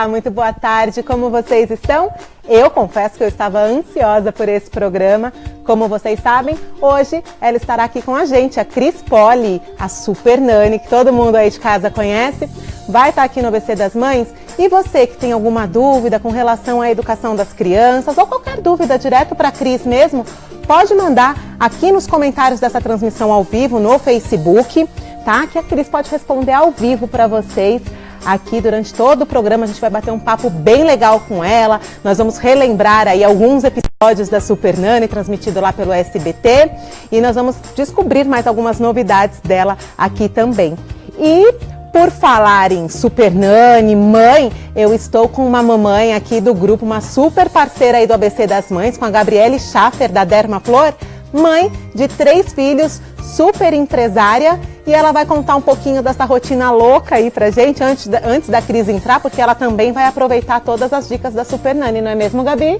Olá, muito boa tarde, como vocês estão? Eu confesso que eu estava ansiosa por esse programa. Como vocês sabem, hoje ela estará aqui com a gente, a Cris Poli, a super nani, que todo mundo aí de casa conhece, vai estar aqui no ABC das Mães. E você que tem alguma dúvida com relação à educação das crianças, ou qualquer dúvida direto para a Cris mesmo, pode mandar aqui nos comentários dessa transmissão ao vivo no Facebook, tá? Que a Cris pode responder ao vivo para vocês. Aqui durante todo o programa a gente vai bater um papo bem legal com ela. Nós vamos relembrar aí alguns episódios da Super Nani transmitido lá pelo SBT e nós vamos descobrir mais algumas novidades dela aqui também. E por falar em Super Nani, mãe, eu estou com uma mamãe aqui do grupo, uma super parceira aí do ABC das Mães, com a Gabriele Schaffer da Dermaflor, mãe de 3 filhos, super empresária, e ela vai contar um pouquinho dessa rotina louca aí pra gente antes da Cris entrar, porque ela também vai aproveitar todas as dicas da Super Nani, não é mesmo, Gabi?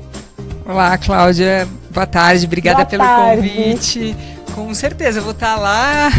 Olá, Cláudia. Boa tarde, obrigada Boa pelo tarde. convite. Com certeza, eu vou estar lá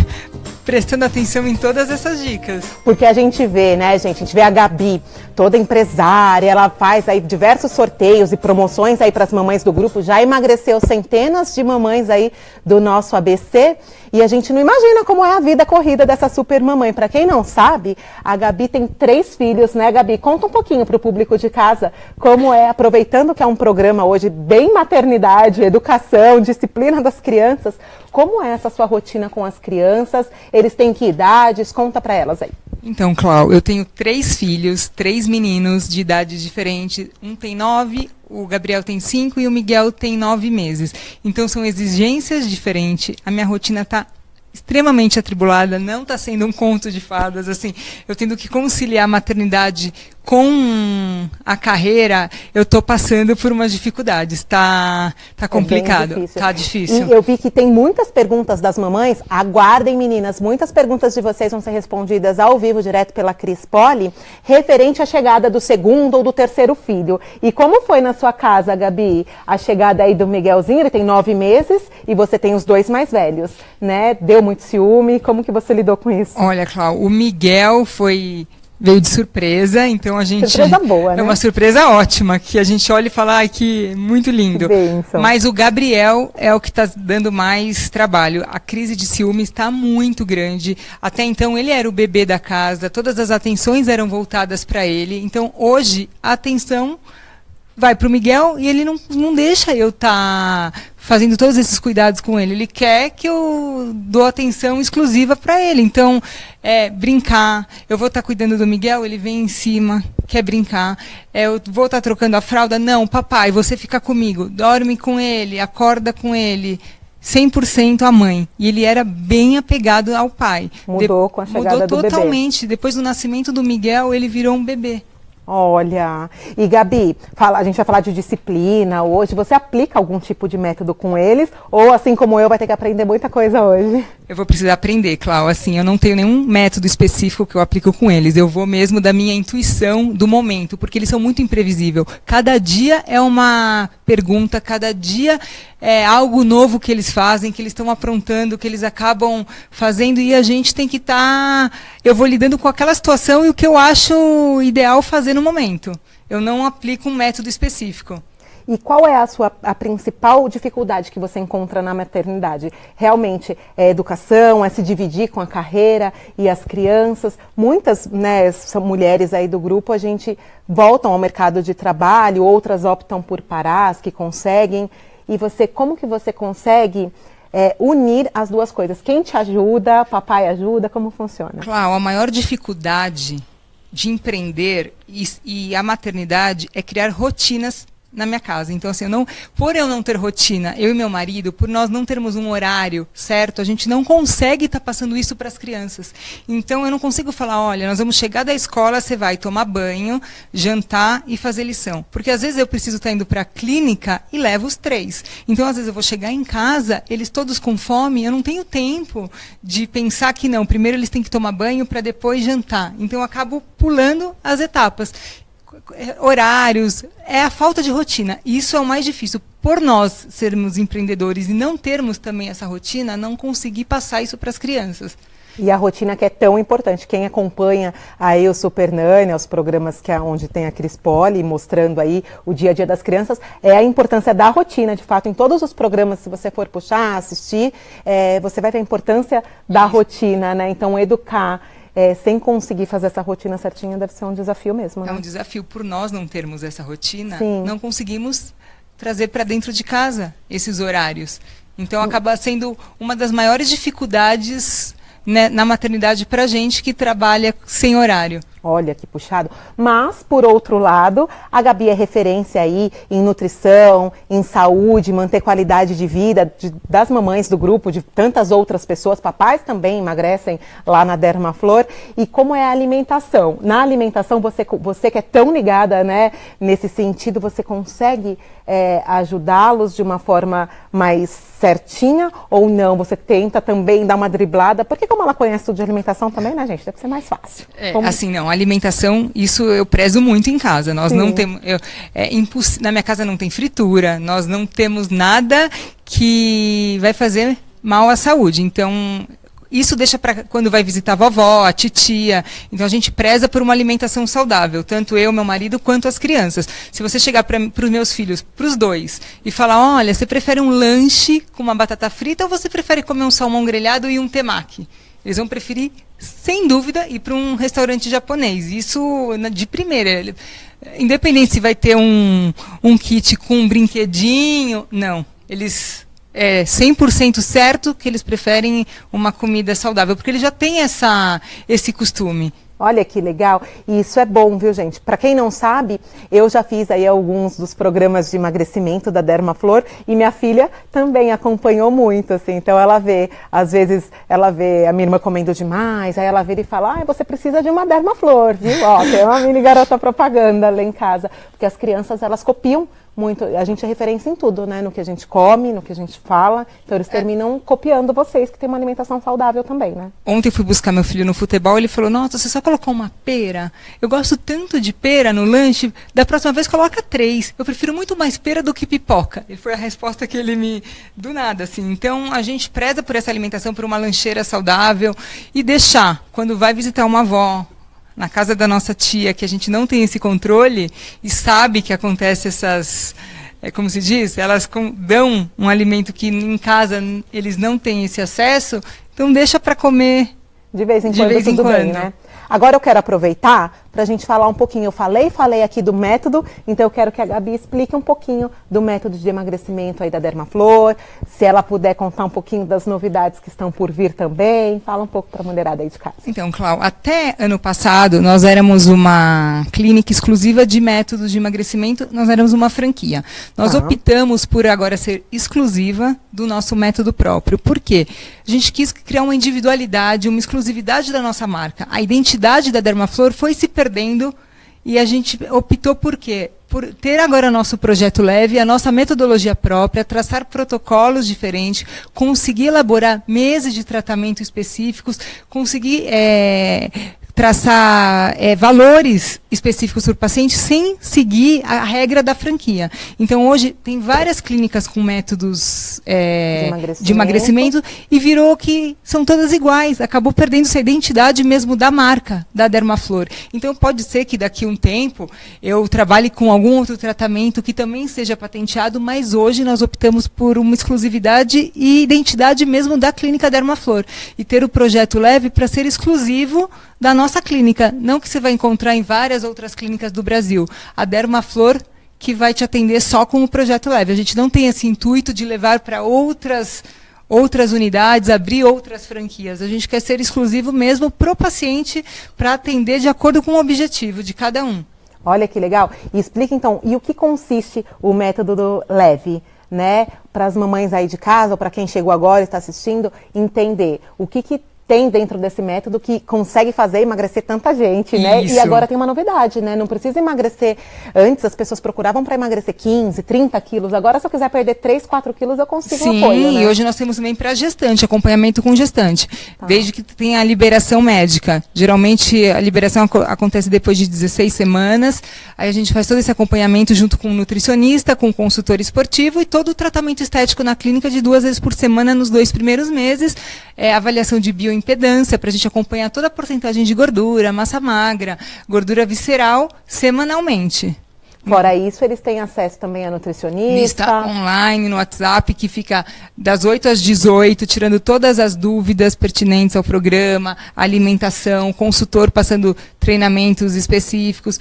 prestando atenção em todas essas dicas. Porque a gente vê, né, gente? A gente vê a Gabi, toda empresária, ela faz aí diversos sorteios e promoções aí para as mamães do grupo, já emagreceu centenas de mamães aí do nosso ABC e a gente não imagina como é a vida corrida dessa super mamãe. Para quem não sabe, a Gabi tem 3 filhos, né, Gabi? Conta um pouquinho para o público de casa como é, aproveitando que é um programa hoje bem maternidade, educação, disciplina das crianças, como é essa sua rotina com as crianças? Eles têm que idades? Conta para elas aí. Então, Cláudia, eu tenho 3 filhos, 3 meninos de idades diferentes. Um tem 9, o Gabriel tem 5 e o Miguel tem 9 meses. Então, são exigências diferentes. A minha rotina está extremamente atribulada, não está sendo um conto de fadas. Assim, eu tendo que conciliar a maternidade com a carreira, eu estou passando por umas dificuldades. Tá complicado, tá difícil. E eu vi que tem muitas perguntas das mamães. Aguardem, meninas, muitas perguntas de vocês vão ser respondidas ao vivo, direto pela Cris Poli, referente à chegada do 2º ou do 3º filho. E como foi na sua casa, Gabi, a chegada aí do Miguelzinho? Ele tem 9 meses e você tem os 2 mais velhos, né? Deu muito ciúme? Como que você lidou com isso? Olha, Cláudia, o Miguel veio de surpresa, então a gente... Surpresa boa, né? É uma surpresa ótima, que a gente olha e fala, ai, que muito lindo. Bênção. Mas o Gabriel é o que está dando mais trabalho. A crise de ciúme está muito grande. Até então ele era o bebê da casa, todas as atenções eram voltadas para ele. Então hoje a atenção vai para o Miguel e ele não deixa eu estar fazendo todos esses cuidados com ele. Ele quer que eu dou atenção exclusiva para ele. Então, brincar. Eu vou estar cuidando do Miguel, ele vem em cima, quer brincar. Eu vou estar trocando a fralda. Não, papai, você fica comigo. Dorme com ele, acorda com ele. 100% a mãe. E ele era bem apegado ao pai. Mudou com a chegada do bebê. Mudou totalmente. Depois do nascimento do Miguel, ele virou um bebê. Olha, e Gabi, a gente vai falar de disciplina hoje, você aplica algum tipo de método com eles? Ou assim como eu, vai ter que aprender muita coisa hoje? Eu vou precisar aprender, Cláudia. Assim, eu não tenho nenhum método específico que eu aplico com eles. Eu vou mesmo da minha intuição do momento, porque eles são muito imprevisíveis. Cada dia é uma pergunta, cada dia é algo novo que eles fazem, que eles estão aprontando, que eles acabam fazendo, e a gente tem que estar... Eu vou lidando com aquela situação e o que eu acho ideal fazer no momento. Eu não aplico um método específico. E qual é a principal dificuldade que você encontra na maternidade? Realmente é educação, é se dividir com a carreira e as crianças? Muitas, né, são mulheres aí do grupo, a gente voltam ao mercado de trabalho, outras optam por parar, as que conseguem. E você, como que você consegue unir as duas coisas? Quem te ajuda? Papai ajuda? Como funciona? Claro, a maior dificuldade de empreender e a maternidade é criar rotinas na minha casa. Então, assim, por eu não ter rotina, eu e meu marido, por nós não termos um horário certo, a gente não consegue estar passando isso para as crianças. Então, eu não consigo falar, olha, nós vamos chegar da escola, você vai tomar banho, jantar e fazer lição. Porque, às vezes, eu preciso estar indo para a clínica e levo os 3. Então, às vezes, eu vou chegar em casa, eles todos com fome, eu não tenho tempo de pensar que não. Primeiro, eles têm que tomar banho para depois jantar. Então, eu acabo pulando as etapas. Horários, é a falta de rotina. Isso é o mais difícil. Por nós sermos empreendedores e não termos também essa rotina, não conseguir passar isso para as crianças. E a rotina que é tão importante. Quem acompanha aí o Super Nani, os programas onde tem a Cris Poli, mostrando aí o dia a dia das crianças, é a importância da rotina, de fato. Em todos os programas, se você for puxar, assistir, você vai ver a importância da rotina, né? Então, educar sem conseguir fazer essa rotina certinha deve ser um desafio mesmo, né? É um desafio. Por nós não termos essa rotina, Sim. não conseguimos trazer para dentro de casa esses horários. Então, acaba sendo uma das maiores dificuldades, né, na maternidade para a gente que trabalha sem horário. Olha que puxado. Mas, por outro lado, a Gabi é referência aí em nutrição, em saúde, manter qualidade de vida das mamães do grupo, de tantas outras pessoas. Papais também emagrecem lá na Dermaflor. E como é a alimentação? Na alimentação, você que é tão ligada, né, nesse sentido, você consegue ajudá-los de uma forma mais certinha ou não? Você tenta também dar uma driblada? Porque como ela conhece tudo de alimentação também, né, gente? Deve ser mais fácil. Assim, não. Alimentação, isso eu prezo muito em casa. Nós não temos, na minha casa não tem fritura, nós não temos nada que vai fazer mal à saúde. Então, isso deixa para quando vai visitar a vovó, a titia. Então, a gente preza por uma alimentação saudável, tanto eu, meu marido, quanto as crianças. Se você chegar para os meus filhos, para os dois, e falar, olha, você prefere um lanche com uma batata frita ou você prefere comer um salmão grelhado e um temaki? Eles vão preferir, sem dúvida, ir para um restaurante japonês. Isso de primeira. Independente se vai ter um kit com um brinquedinho, não. Eles 100% certo que eles preferem uma comida saudável, porque eles já têm esse costume. Olha que legal, e isso é bom, viu, gente? Para quem não sabe, eu já fiz aí alguns dos programas de emagrecimento da Dermaflor e minha filha também acompanhou muito, assim. Então ela vê, às vezes ela vê a minha irmã comendo demais, aí ela vira e fala, você precisa de uma Dermaflor, viu? Ó, tem uma mini garota propaganda lá em casa, porque as crianças, elas copiam muito, a gente é referência em tudo, né? No que a gente come, no que a gente fala. Então eles terminam copiando vocês, que tem uma alimentação saudável também, né? Ontem eu fui buscar meu filho no futebol, ele falou, nossa, você só colocou uma pera? Eu gosto tanto de pera no lanche, da próxima vez coloca 3. Eu prefiro muito mais pera do que pipoca. E foi a resposta que ele me... do nada, assim. Então a gente preza por essa alimentação, por uma lancheira saudável e deixar, quando vai visitar uma avó, na casa da nossa tia, que a gente não tem esse controle e sabe que acontece como se diz, elas dão um alimento que em casa eles não têm esse acesso, então deixa para comer de vez em quando, tudo bem, né? Agora eu quero aproveitar para a gente falar um pouquinho. Eu falei aqui do método, então eu quero que a Gabi explique um pouquinho do método de emagrecimento aí da Dermaflor, se ela puder contar um pouquinho das novidades que estão por vir também. Fala um pouco para a mulherada aí de casa. Então, Clau, até ano passado nós éramos uma clínica exclusiva de métodos de emagrecimento, nós éramos uma franquia. Nós optamos por agora ser exclusiva do nosso método próprio. Por quê? A gente quis criar uma individualidade, uma exclusividade da nossa marca. A identidade da Dermaflor foi se perdendo e a gente optou por quê? Por ter agora nosso projeto leve, a nossa metodologia própria, traçar protocolos diferentes, conseguir elaborar meses de tratamento específicos, conseguir traçar valores específicos para o paciente sem seguir a regra da franquia. Então, hoje, tem várias clínicas com métodos de emagrecimento e virou que são todas iguais. Acabou perdendo essa identidade mesmo da marca, da Dermaflor. Então, pode ser que daqui a um tempo eu trabalhe com algum outro tratamento que também seja patenteado, mas hoje nós optamos por uma exclusividade e identidade mesmo da clínica Dermaflor. E ter o projeto leve para ser exclusivo da nossa clínica, não que você vai encontrar em várias outras clínicas do Brasil. A Dermaflor que vai te atender só com o projeto leve. A gente não tem esse intuito de levar para outras unidades, abrir outras franquias. A gente quer ser exclusivo mesmo para o paciente, para atender de acordo com o objetivo de cada um. Olha que legal. E explica então, e o que consiste o método do leve? Né? Para as mamães aí de casa, ou para quem chegou agora e está assistindo, entender o que tem dentro desse método que consegue fazer emagrecer tanta gente, né? Isso. E agora tem uma novidade, né? Não precisa emagrecer. Antes as pessoas procuravam para emagrecer 15, 30 quilos. Agora, se eu quiser perder 3, 4 quilos, eu consigo Sim, apoio, né? E hoje nós temos também para gestante, acompanhamento com gestante. Tá. Desde que tenha a liberação médica. Geralmente, a liberação acontece depois de 16 semanas. Aí a gente faz todo esse acompanhamento junto com um nutricionista, com um consultor esportivo e todo o tratamento estético na clínica de 2 vezes por semana nos 2 primeiros meses. avaliação de bioimpedância, para a gente acompanhar toda a porcentagem de gordura, massa magra, gordura visceral, semanalmente. Fora isso, eles têm acesso também a nutricionista. Lista online no WhatsApp, que fica das 8 às 18, tirando todas as dúvidas pertinentes ao programa, alimentação, consultor passando treinamentos específicos,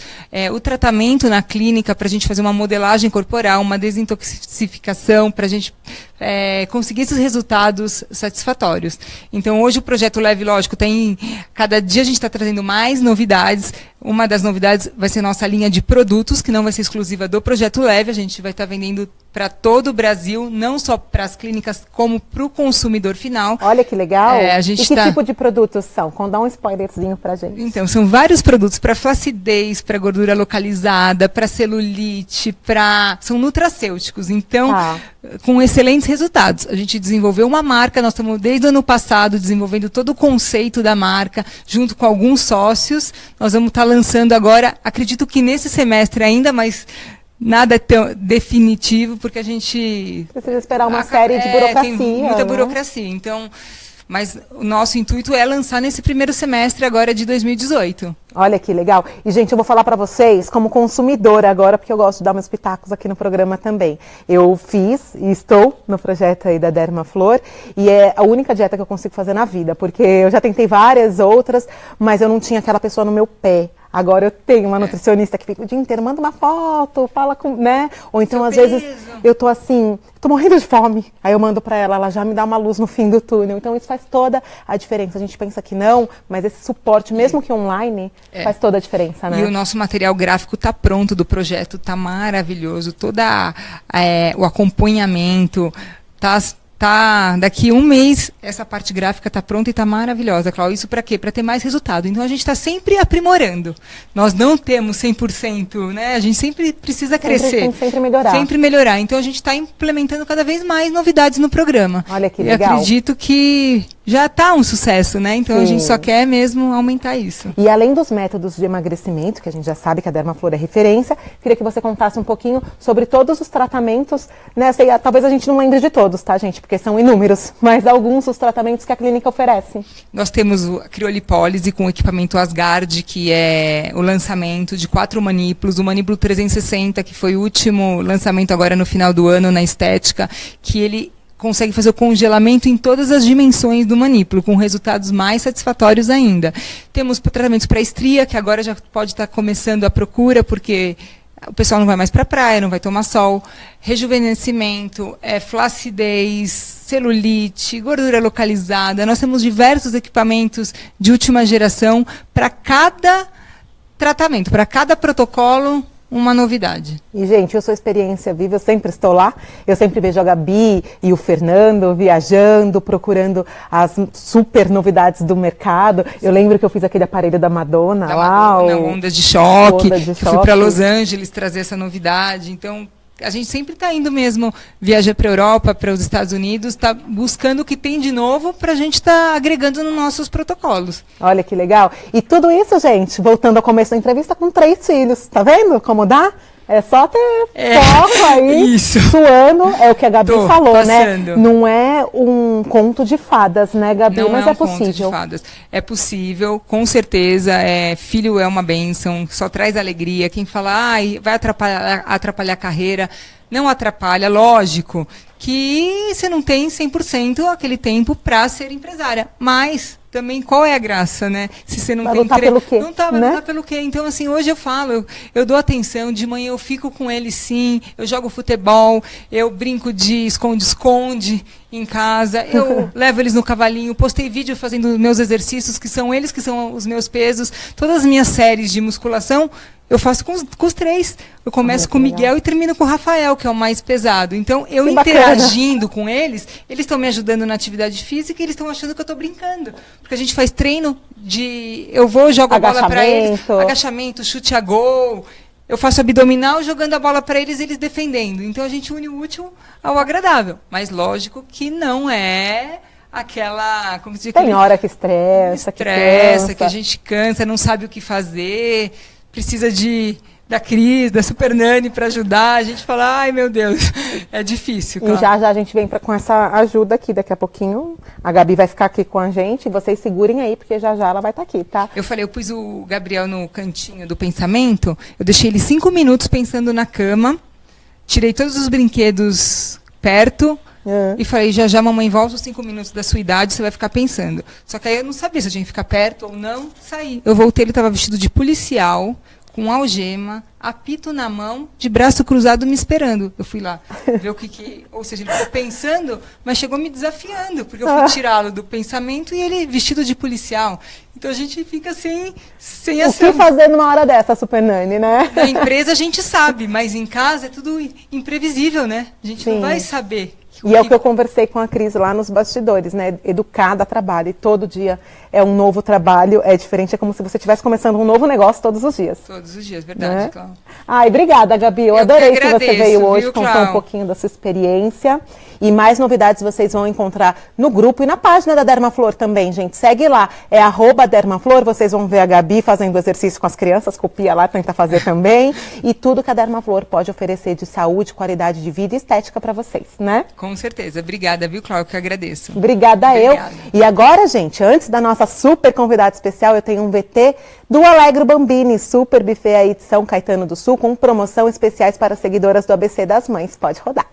o tratamento na clínica para a gente fazer uma modelagem corporal, uma desintoxicação, para a gente conseguir esses resultados satisfatórios. Então, hoje o projeto Leve, lógico, cada dia a gente está trazendo mais novidades. Uma das novidades vai ser nossa linha de produtos, que não vai ser exclusiva do Projeto Leve, a gente vai estar vendendo para todo o Brasil, não só para as clínicas, como para o consumidor final. Olha que legal! E que tipo de produtos são? Dá um spoilerzinho para a gente. Então, são vários produtos para flacidez, para gordura localizada, para celulite, são nutracêuticos, então, com excelentes resultados. A gente desenvolveu uma marca, nós estamos desde o ano passado desenvolvendo todo o conceito da marca, junto com alguns sócios. Nós vamos estar lançando agora, acredito que nesse semestre ainda, mas nada é tão definitivo, porque a gente precisa esperar uma série de burocracia. Tem muita burocracia, então, mas o nosso intuito é lançar nesse primeiro semestre agora de 2018. Olha que legal. E, gente, eu vou falar para vocês como consumidora agora, porque eu gosto de dar meus pitacos aqui no programa também. Eu fiz e estou no projeto aí da Dermaflor, e é a única dieta que eu consigo fazer na vida, porque eu já tentei várias outras, mas eu não tinha aquela pessoa no meu pé. Agora eu tenho uma nutricionista que fica o dia inteiro, manda uma foto, fala com, né? Ou então, às vezes, eu tô assim, tô morrendo de fome. Aí eu mando pra ela já me dá uma luz no fim do túnel. Então isso faz toda a diferença. A gente pensa que não, mas esse suporte, mesmo que online, faz toda a diferença, né? E o nosso material gráfico tá pronto do projeto, tá maravilhoso. Todo o acompanhamento, daqui um mês, essa parte gráfica está pronta e está maravilhosa, Cláudia. Isso para quê? Para ter mais resultado. Então, a gente está sempre aprimorando. Nós não temos 100%, né? A gente sempre precisa crescer. Tem que sempre melhorar. Sempre melhorar. Então, a gente está implementando cada vez mais novidades no programa. Olha que legal. E acredito que já está um sucesso, né? Então, a gente só quer mesmo aumentar isso. E além dos métodos de emagrecimento, que a gente já sabe que a Dermaflor é referência, queria que você contasse um pouquinho sobre todos os tratamentos, né? Talvez a gente não lembre de todos, tá, gente? Porque são inúmeros, mas alguns dos tratamentos que a clínica oferece. Nós temos a criolipólise com o equipamento Asgard, que é o lançamento de 4 manípulos, o manípulo 360, que foi o último lançamento agora no final do ano na estética, que ele consegue fazer o congelamento em todas as dimensões do manípulo, com resultados mais satisfatórios ainda. Temos tratamentos para estria, que agora já pode estar começando a procura, porque o pessoal não vai mais para a praia, não vai tomar sol. Rejuvenescimento, flacidez, celulite, gordura localizada. Nós temos diversos equipamentos de última geração para cada tratamento, para cada protocolo, uma novidade. E, gente, eu sou experiência viva, eu sempre estou lá, eu sempre vejo a Gabi e o Fernando viajando, procurando as super novidades do mercado. Eu lembro que eu fiz aquele aparelho da Madonna, Ondas de Choque, que eu fui para Los Angeles trazer essa novidade. Então, a gente sempre está indo mesmo viajar para a Europa, para os Estados Unidos, está buscando o que tem de novo para a gente estar agregando nos nossos protocolos. Olha que legal. E tudo isso, gente, voltando ao começo da entrevista, com 3 filhos. Tá vendo como dá? É só ter foco aí, suando, é o que a Gabi falou, passando, né? Não é um conto de fadas, né, Gabi? Não mas é é possível. Conto de fadas. É possível, com certeza. Filho é uma bênção, só traz alegria. Quem fala, vai atrapalhar a carreira, não atrapalha, lógico, que você não tem 100% aquele tempo para ser empresária, mas também qual é a graça, né? Se você não vai tem lutar pelo quê? Não tá, vai lutar pelo quê? Então, assim, hoje eu falo, eu dou atenção, de manhã eu fico com ele sim, eu jogo futebol, eu brinco de esconde-esconde em casa, eu levo eles no cavalinho, postei vídeo fazendo meus exercícios, que são eles que são os meus pesos, todas as minhas séries de musculação, eu faço com os 3. Eu começo com o Miguel e termino com o Rafael, que é o mais pesado. Então, eu interagindo com eles estão me ajudando na atividade física e eles estão achando que eu estou brincando. Porque a gente faz treino de... Eu vou, jogo a bola para eles. Agachamento, chute a gol. Eu faço abdominal jogando a bola para eles e eles defendendo. Então, a gente une o útil ao agradável. Mas, lógico que não é... aquela... Como se diz, tem hora que estressa, que a gente cansa, não sabe o que fazer... Precisa de da Cris, da Super Nani para ajudar. A gente fala, ai meu Deus, é difícil. Claro. E já a gente vem com essa ajuda aqui, daqui a pouquinho. A Gabi vai ficar aqui com a gente, vocês segurem aí, porque já ela vai estar aqui, tá? Eu pus o Gabriel no cantinho do pensamento, eu deixei ele 5 minutos pensando na cama, tirei todos os brinquedos perto, e falei, já mamãe volta os 5 minutos da sua idade, você vai ficar pensando. Só que aí eu não sabia se eu tinha que ficar perto ou não, saí. Eu voltei, ele estava vestido de policial, com algema, apito na mão, de braço cruzado me esperando. Eu fui lá ver o que... Ou seja, ele ficou pensando, mas chegou me desafiando, porque eu fui tirá-lo do pensamento e ele vestido de policial. Então a gente fica sem ação. O que fazer numa hora dessa, Super Nani, né? Na empresa a gente sabe, mas em casa é tudo imprevisível, né? A gente não vai saber. E é o que eu conversei com a Cris lá nos bastidores, né? Educar dá trabalho. E todo dia é um novo trabalho, é diferente. É como se você estivesse começando um novo negócio todos os dias. Todos os dias, verdade, né? Claro. Ai, obrigada, Gabi. Eu adorei que você veio hoje, contou um pouquinho da sua experiência. E mais novidades vocês vão encontrar no grupo e na página da Dermaflor também, gente. Segue lá, é @Dermaflor. Vocês vão ver a Gabi fazendo exercício com as crianças, copia lá, tenta fazer também. E tudo que a Dermaflor pode oferecer de saúde, qualidade de vida e estética para vocês, né? Com certeza. Obrigada, viu, Cláudia? Que eu agradeço. Obrigada eu. E agora, gente, antes da nossa super convidada especial, eu tenho um VT do Alegro Bambini, super buffet aí de São Caetano do Sul, com promoção especiais para seguidoras do ABC das Mães. Pode rodar.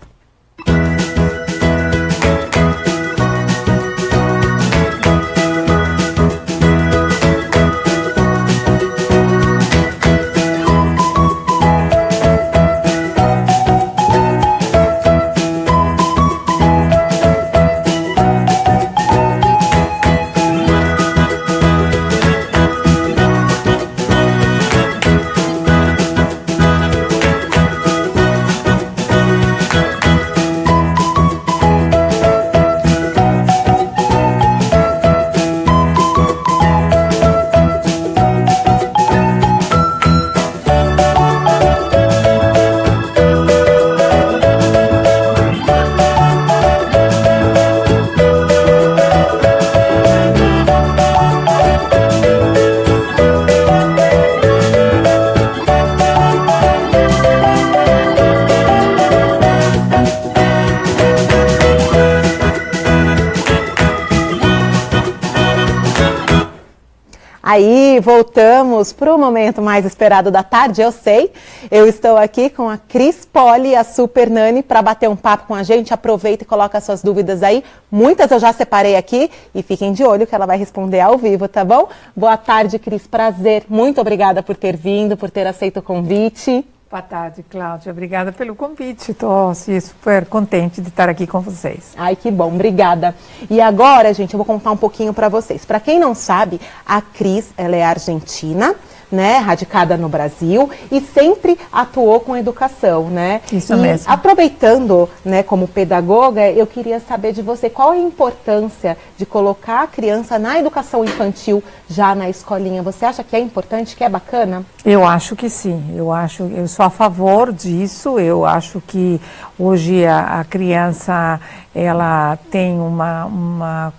Aí, voltamos para o momento mais esperado da tarde, eu sei. Eu estou aqui com a Cris Poli, a Super Nani, para bater um papo com a gente. Aproveita e coloca suas dúvidas aí. Muitas eu já separei aqui e fiquem de olho que ela vai responder ao vivo, tá bom? Boa tarde, Cris. Prazer. Muito obrigada por ter vindo, por ter aceito o convite. Boa tarde, Cláudia. Obrigada pelo convite. Estou super contente de estar aqui com vocês. Ai, que bom. Obrigada. E agora, gente, eu vou contar um pouquinho para vocês. Para quem não sabe, a Cris, ela é argentina, né, radicada no Brasil e sempre atuou com educação, né? Isso mesmo. Aproveitando, né, como pedagoga, eu queria saber de você qual a importância de colocar a criança na educação infantil já na escolinha. Você acha que é importante, que é bacana? Eu acho que sim. Eu sou a favor disso. Eu acho que hoje a criança ela tem uma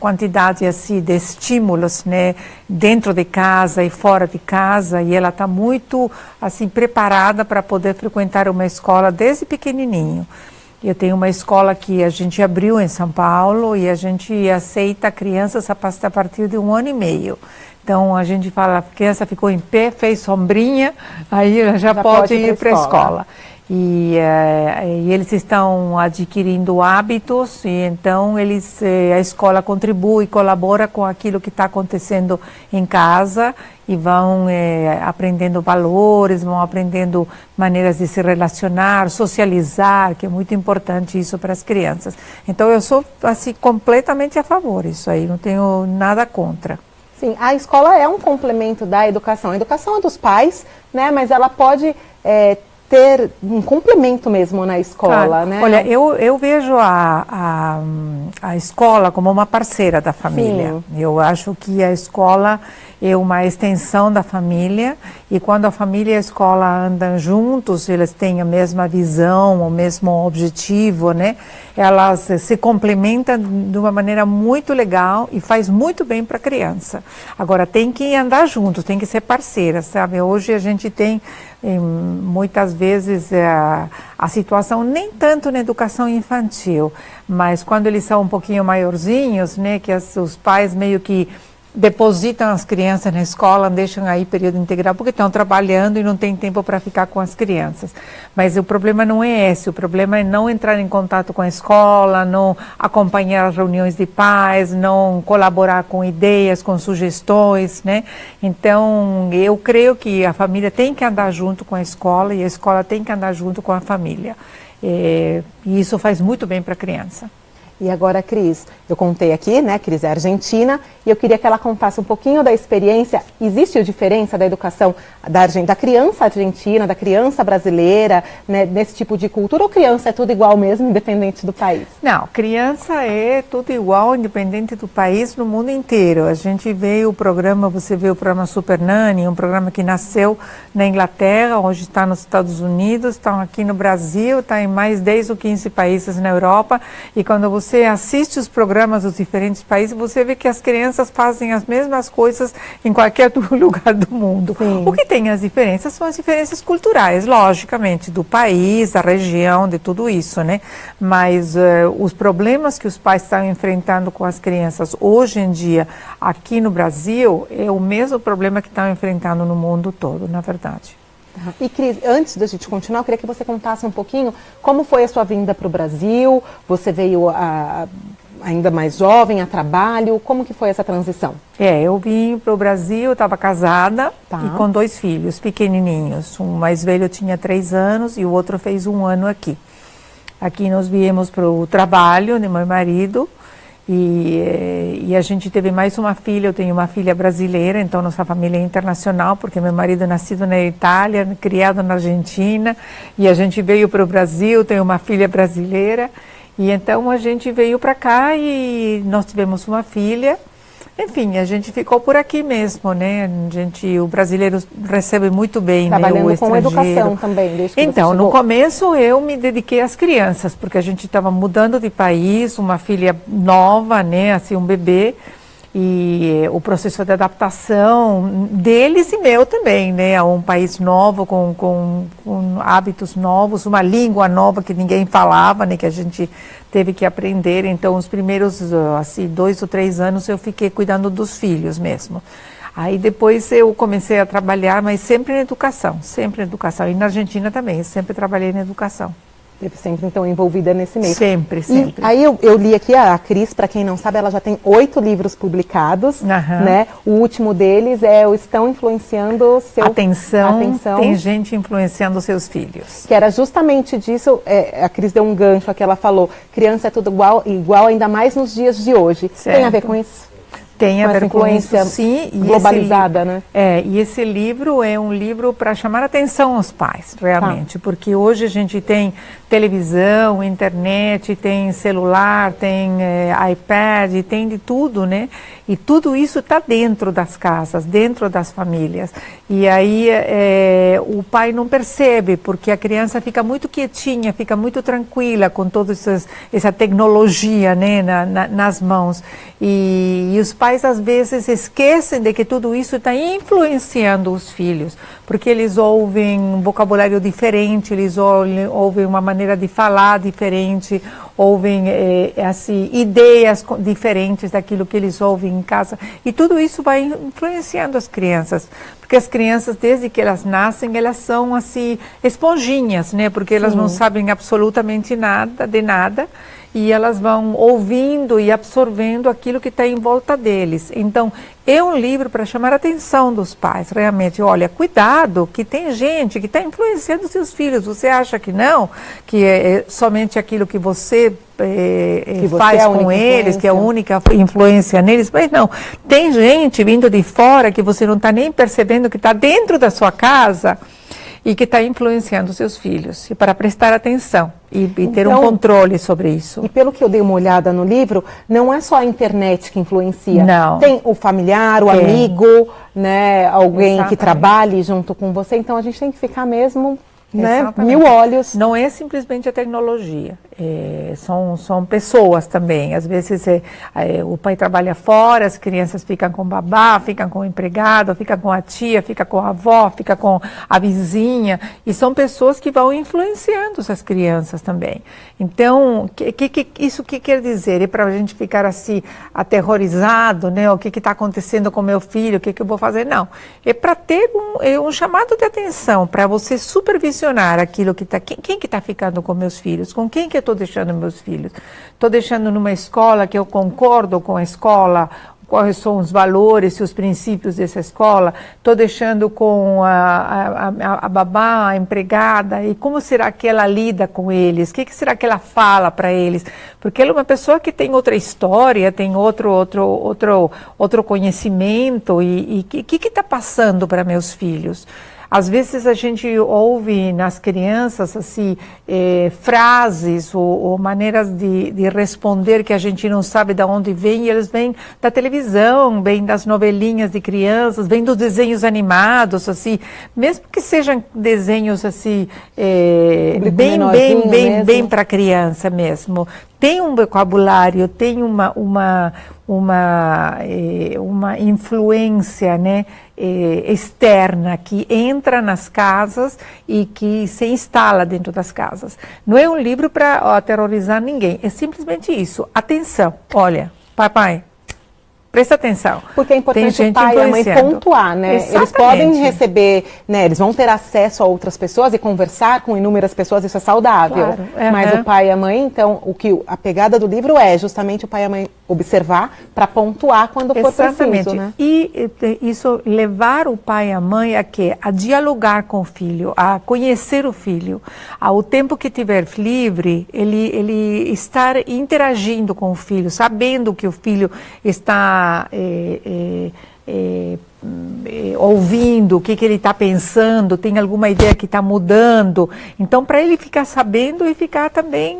quantidade assim de estímulos, né, dentro de casa e fora de casa, e ela está muito assim preparada para poder frequentar uma escola desde pequenininho. Eu tenho uma escola que a gente abriu em São Paulo e a gente aceita crianças a partir de 1 ano e meio. Então a gente fala, a criança ficou em pé, fez sombrinha, aí ela já pode ir para a escola. E eles estão adquirindo hábitos e então a escola contribui, colabora com aquilo que está acontecendo em casa e vão aprendendo valores, vão aprendendo maneiras de se relacionar, socializar, que é muito importante isso para as crianças. Então eu sou assim completamente a favor disso aí, não tenho nada contra. Sim, a escola é um complemento da educação. A educação é dos pais, né? Mas ela pode ter um complemento mesmo na escola, claro, né? Olha, eu vejo a escola como uma parceira da família. Sim. Eu acho que a escola é uma extensão da família e quando a família e a escola andam juntos, eles têm a mesma visão, o mesmo objetivo, né? elas se complementam de uma maneira muito legal e faz muito bem para a criança. Agora, tem que andar junto, tem que ser parceira, sabe? Hoje a gente tem muitas vezes a situação, nem tanto na educação infantil, mas quando eles são um pouquinho maiorzinhos, né, que os pais meio que depositam as crianças na escola, deixam aí período integral porque estão trabalhando e não tem tempo para ficar com as crianças. Mas o problema não é esse, o problema é não entrar em contato com a escola, não acompanhar as reuniões de pais, não colaborar com ideias, com sugestões, né? Então, eu creio que a família tem que andar junto com a escola e a escola tem que andar junto com a família. E isso faz muito bem para a criança. E agora, Cris, eu contei aqui, né, Cris é argentina, e eu queria que ela contasse um pouquinho da experiência. Existe diferença da educação da criança argentina, da criança brasileira, né, nesse tipo de cultura, ou criança é tudo igual mesmo, independente do país? Não, criança é tudo igual, independente do país, no mundo inteiro. A gente vê o programa, você vê o programa Super Nanny, um programa que nasceu na Inglaterra, hoje está nos Estados Unidos, está aqui no Brasil, está em mais 10 ou 15 países na Europa, e quando você assiste os programas dos diferentes países, você vê que as crianças fazem as mesmas coisas em qualquer lugar do mundo. Sim. O que tem as diferenças são as diferenças culturais, logicamente, do país, da região, de tudo isso, né? Mas os problemas que os pais estão enfrentando com as crianças hoje em dia, aqui no Brasil, é o mesmo problema que estão enfrentando no mundo todo, na verdade. E Cris, antes da gente continuar, eu queria que você contasse um pouquinho como foi a sua vinda para o Brasil. Você veio ainda mais jovem, a trabalho. Como que foi essa transição? Eu vim para o Brasil, estava casada e com 2 filhos pequenininhos. Um mais velho tinha 3 anos e o outro fez 1 ano aqui. Aqui nós viemos para o trabalho de meu marido. E a gente teve mais uma filha, eu tenho uma filha brasileira, então nossa família é internacional, porque meu marido é nascido na Itália, criado na Argentina, e a gente veio para o Brasil, tenho uma filha brasileira, e então a gente veio para cá e nós tivemos uma filha. Enfim, a gente ficou por aqui mesmo, né? O brasileiro recebe muito bem, trabalhando, né, o com educação também, desde que então, você no chegou. começo eu me dediquei às crianças, porque a gente estava mudando de país, uma filha nova, né, assim, um bebê, e o processo de adaptação deles e meu também, né, a um país novo, com hábitos novos, uma língua nova que ninguém falava, né, que a gente teve que aprender. Então, os primeiros, assim, 2 ou 3 anos eu fiquei cuidando dos filhos mesmo. Aí depois eu comecei a trabalhar, mas sempre na educação, sempre na educação. E na Argentina também, eu sempre trabalhei na educação. Teve sempre, então, envolvida nesse meio. Sempre, sempre. E aí eu li aqui, a Cris, para quem não sabe, ela já tem 8 livros publicados, né? O último deles é o Estão Influenciando Seu... Atenção, tem gente influenciando seus filhos. Que era justamente disso, a Cris deu um gancho aqui, ela falou, criança é tudo igual ainda mais nos dias de hoje. Certo. Tem a ver com isso? Tem a ver com isso, sim. Globalizada, né? E esse livro é um livro para chamar a atenção aos pais, realmente, porque hoje a gente tem televisão, internet, tem celular, tem iPad, tem de tudo, né? E tudo isso está dentro das casas, dentro das famílias. E aí o pai não percebe, porque a criança fica muito quietinha, fica muito tranquila com toda essa tecnologia, né, nas mãos. E os pais, às vezes, esquecem de que tudo isso está influenciando os filhos, porque eles ouvem um vocabulário diferente, eles ouvem uma maneira de falar diferente, ouvem assim, ideias diferentes daquilo que eles ouvem em casa. E tudo isso vai influenciando as crianças, porque as crianças, desde que elas nascem, elas são assim, esponjinhas, né? Porque elas não sabem absolutamente nada, de nada, e elas vão ouvindo e absorvendo aquilo que está em volta deles. Então, é um livro para chamar a atenção dos pais, realmente. Olha, cuidado, que tem gente que está influenciando seus filhos. Você acha que não? Que é somente aquilo que você faz com eles, que é a única influência neles? Mas não, tem gente vindo de fora que você não está nem percebendo que está dentro da sua casa e que está influenciando seus filhos. E para prestar atenção e ter um controle sobre isso. E pelo que eu dei uma olhada no livro, não é só a internet que influencia. Não. Tem o familiar, o amigo, né, alguém que trabalhe junto com você. Então a gente tem que ficar mesmo né? Mil olhos. Não é simplesmente a tecnologia, são pessoas também. Às vezes o pai trabalha fora, as crianças ficam com babá, ficam com o empregado, ficam com a tia, ficam com a avó, ficam com a vizinha, e são pessoas que vão influenciando essas crianças também. Então, isso que quer dizer? É para a gente ficar assim, aterrorizado, né? O que está acontecendo com meu filho, o que eu vou fazer? Não, é para ter um chamado de atenção, para você supervisionar aquilo que está... Quem que está ficando com meus filhos? Com quem que eu estou deixando meus filhos? Estou deixando numa escola que eu concordo com a escola, quais são os valores e os princípios dessa escola? Estou deixando com a babá, a empregada, e como será que ela lida com eles? O que será que ela fala para eles? Porque ela é uma pessoa que tem outra história, tem outro conhecimento, e o que está passando para meus filhos? Às vezes a gente ouve nas crianças assim, frases ou maneiras de responder que a gente não sabe de onde vem, e eles vêm da televisão, vêm das novelinhas de crianças, vêm dos desenhos animados, assim, mesmo que sejam desenhos assim, bem para criança mesmo. Tem um vocabulário, tem uma influência, né, externa que entra nas casas e que se instala dentro das casas. Não é um livro para aterrorizar ninguém, é simplesmente isso. Atenção, olha, papai, presta atenção. Porque é importante o pai e a mãe pontuar, né? Exatamente. Eles podem receber, né? Eles vão ter acesso a outras pessoas e conversar com inúmeras pessoas, isso é saudável. Claro. Mas o pai e a mãe, então, a pegada do livro é justamente o pai e a mãe observar para pontuar quando for preciso, né? E isso, levar o pai e a mãe a dialogar com o filho, a conhecer o filho. Ao tempo que tiver livre, ele estar interagindo com o filho, sabendo que o filho está ouvindo, o que ele está pensando, tem alguma ideia que está mudando. Então, para ele ficar sabendo e ficar também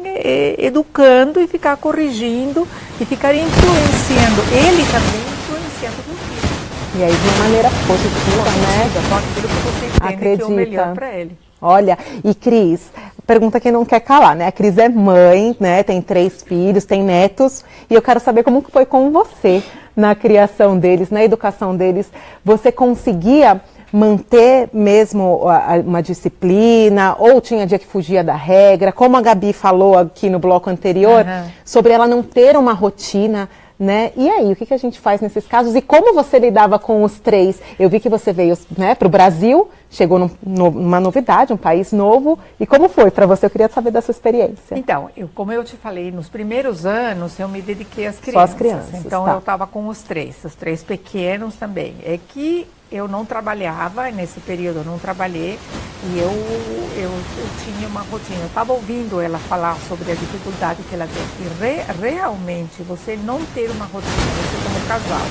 educando e ficar corrigindo e ficar influenciando. Ele também influenciando o filho. E aí, de uma maneira positiva, né? Com aquilo que você entende que é o melhor para ele. Olha, e Cris, pergunta quem não quer calar, né? A Cris é mãe, né? Tem 3 filhos, tem netos, e eu quero saber como que foi com você na criação deles, na educação deles. Você conseguia manter mesmo uma disciplina, ou tinha dia que fugia da regra? Como a Gabi falou aqui no bloco anterior, sobre ela não ter uma rotina, né? E aí, o que a gente faz nesses casos? E como você lidava com os 3? Eu vi que você veio, né, para o Brasil, chegou numa novidade, um país novo. E como foi para você? Eu queria saber da sua experiência. Então, como eu te falei, nos primeiros anos eu me dediquei às crianças. Só às crianças, então tá. Eu estava com os 3 pequenos também. É que eu não trabalhava, nesse período eu não trabalhei, e eu tinha uma rotina. Eu estava ouvindo ela falar sobre a dificuldade que ela tem. E realmente, você não ter uma rotina, você como casal,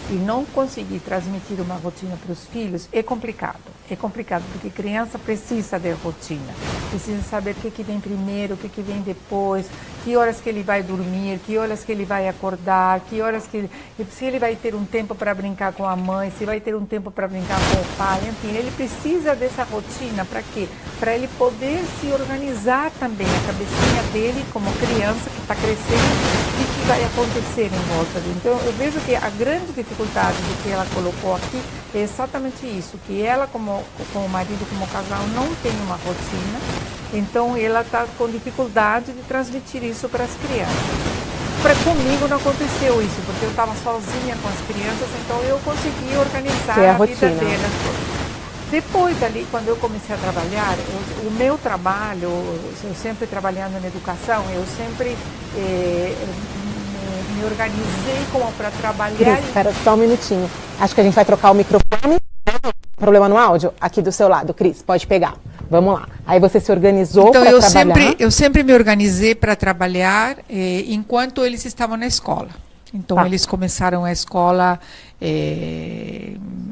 e não conseguir transmitir uma rotina para os filhos é complicado. É complicado porque criança precisa de rotina, precisa saber o que vem primeiro, o que vem depois, que horas que ele vai dormir, que horas que ele vai acordar, que horas que se ele vai ter um tempo para brincar com a mãe, se vai ter um tempo para brincar com o pai, enfim, ele precisa dessa rotina para quê? Para ele poder se organizar também, a cabecinha dele como criança que está crescendo e que vai acontecer em volta dele. Então eu vejo que a grande dificuldade do que ela colocou aqui é exatamente isso, que ela como o marido, como casal, não tem uma rotina, então ela está com dificuldade de transmitir isso para as crianças. Comigo não aconteceu isso, porque eu estava sozinha com as crianças, então eu consegui organizar a vida delas. Depois ali, quando eu comecei a trabalhar, o meu trabalho, eu sempre trabalhando na educação, eu sempre me organizei como para trabalhar. Cris, espera só um minutinho. Acho que a gente vai trocar o microfone. Problema no áudio? Aqui do seu lado, Cris, pode pegar. Vamos lá. Aí você se organizou para trabalhar? Eu sempre me organizei para trabalhar enquanto eles estavam na escola. Então, eles começaram a escola,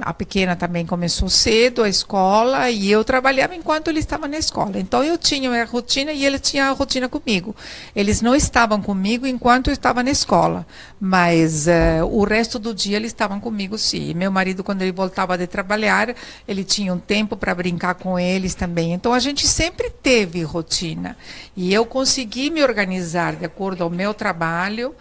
a pequena também começou cedo a escola, e eu trabalhava enquanto ele estava na escola. Então, eu tinha a rotina e ele tinha a rotina comigo. Eles não estavam comigo enquanto eu estava na escola, mas o resto do dia eles estavam comigo, sim. Meu marido, quando ele voltava de trabalhar, ele tinha um tempo para brincar com eles também. Então, a gente sempre teve rotina. E eu consegui me organizar de acordo ao meu trabalho,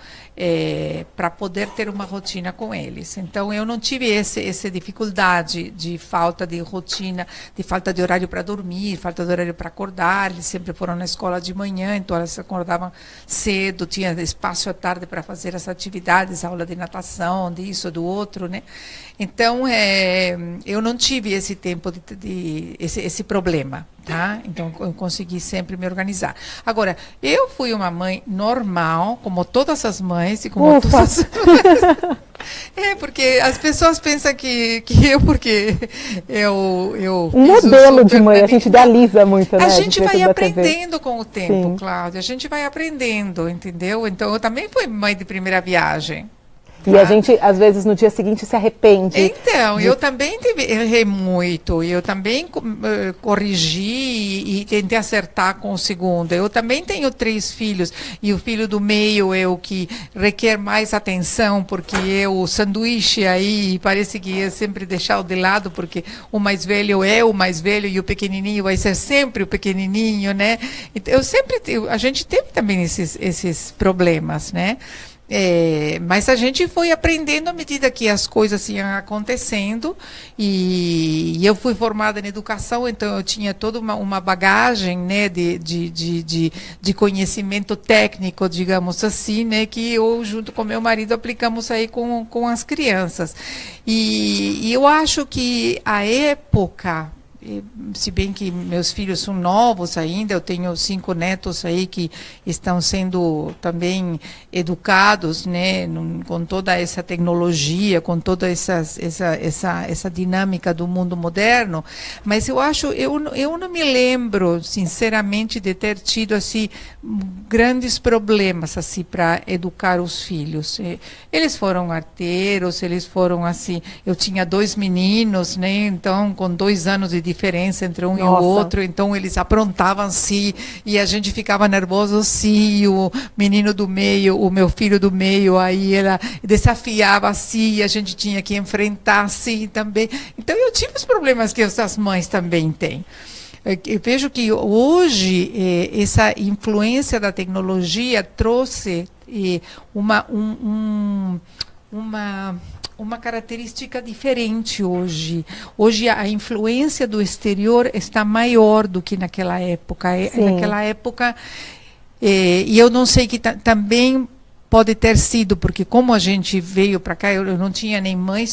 para poder ter uma rotina com eles. Então, eu não tive essa dificuldade de falta de rotina, de falta de horário para dormir, falta de horário para acordar. Eles sempre foram na escola de manhã, então elas acordavam cedo, tinha espaço à tarde para fazer as atividades, aula de natação, disso, do outro, né? Então, eu não tive esse tempo, esse problema, tá? Então, eu consegui sempre me organizar. Agora, eu fui uma mãe normal, como todas as mães, e como todas as mães. Porque as pessoas pensam que eu, porque eu um modelo de mãe, a gente idealiza muito, né? A gente vai aprendendo com o tempo, Cláudia. A gente vai aprendendo, entendeu? Então, eu também fui mãe de primeira viagem. E a gente, às vezes, no dia seguinte se arrepende. Então, eu também errei muito. Eu também corrigi e tentei acertar com o segundo. Eu também tenho 3 filhos. E o filho do meio é o que requer mais atenção, porque o sanduíche aí parece que é sempre deixar de lado, porque o mais velho é o mais velho e o pequenininho vai ser sempre o pequenininho, né? Então, a gente teve também esses problemas, né? Mas a gente foi aprendendo à medida que as coisas iam acontecendo, e eu fui formada em educação, então eu tinha toda uma bagagem, né, de conhecimento técnico, digamos assim, né, que eu, junto com meu marido, aplicamos aí com as crianças. E eu acho que a época, se bem que meus filhos são novos ainda, eu tenho 5 netos aí que estão sendo também educados, né, com toda essa tecnologia, com toda essa dinâmica do mundo moderno, mas eu não me lembro, sinceramente, de ter tido assim grandes problemas assim para educar os filhos. Eles foram arteiros, eles foram assim, eu tinha 2 meninos, né, então com 2 anos de diferença entre um e o outro, então eles aprontavam-se e a gente ficava nervoso se o menino do meio, o meu filho do meio, aí ela desafiava-se e a gente tinha que enfrentar-se também. Então eu tive os problemas que essas mães também têm. Eu vejo que hoje essa influência da tecnologia trouxe uma característica diferente hoje. Hoje a influência do exterior está maior do que naquela época. Naquela época, e eu não sei que também pode ter sido, porque como a gente veio para cá, eu não tinha nem mãe,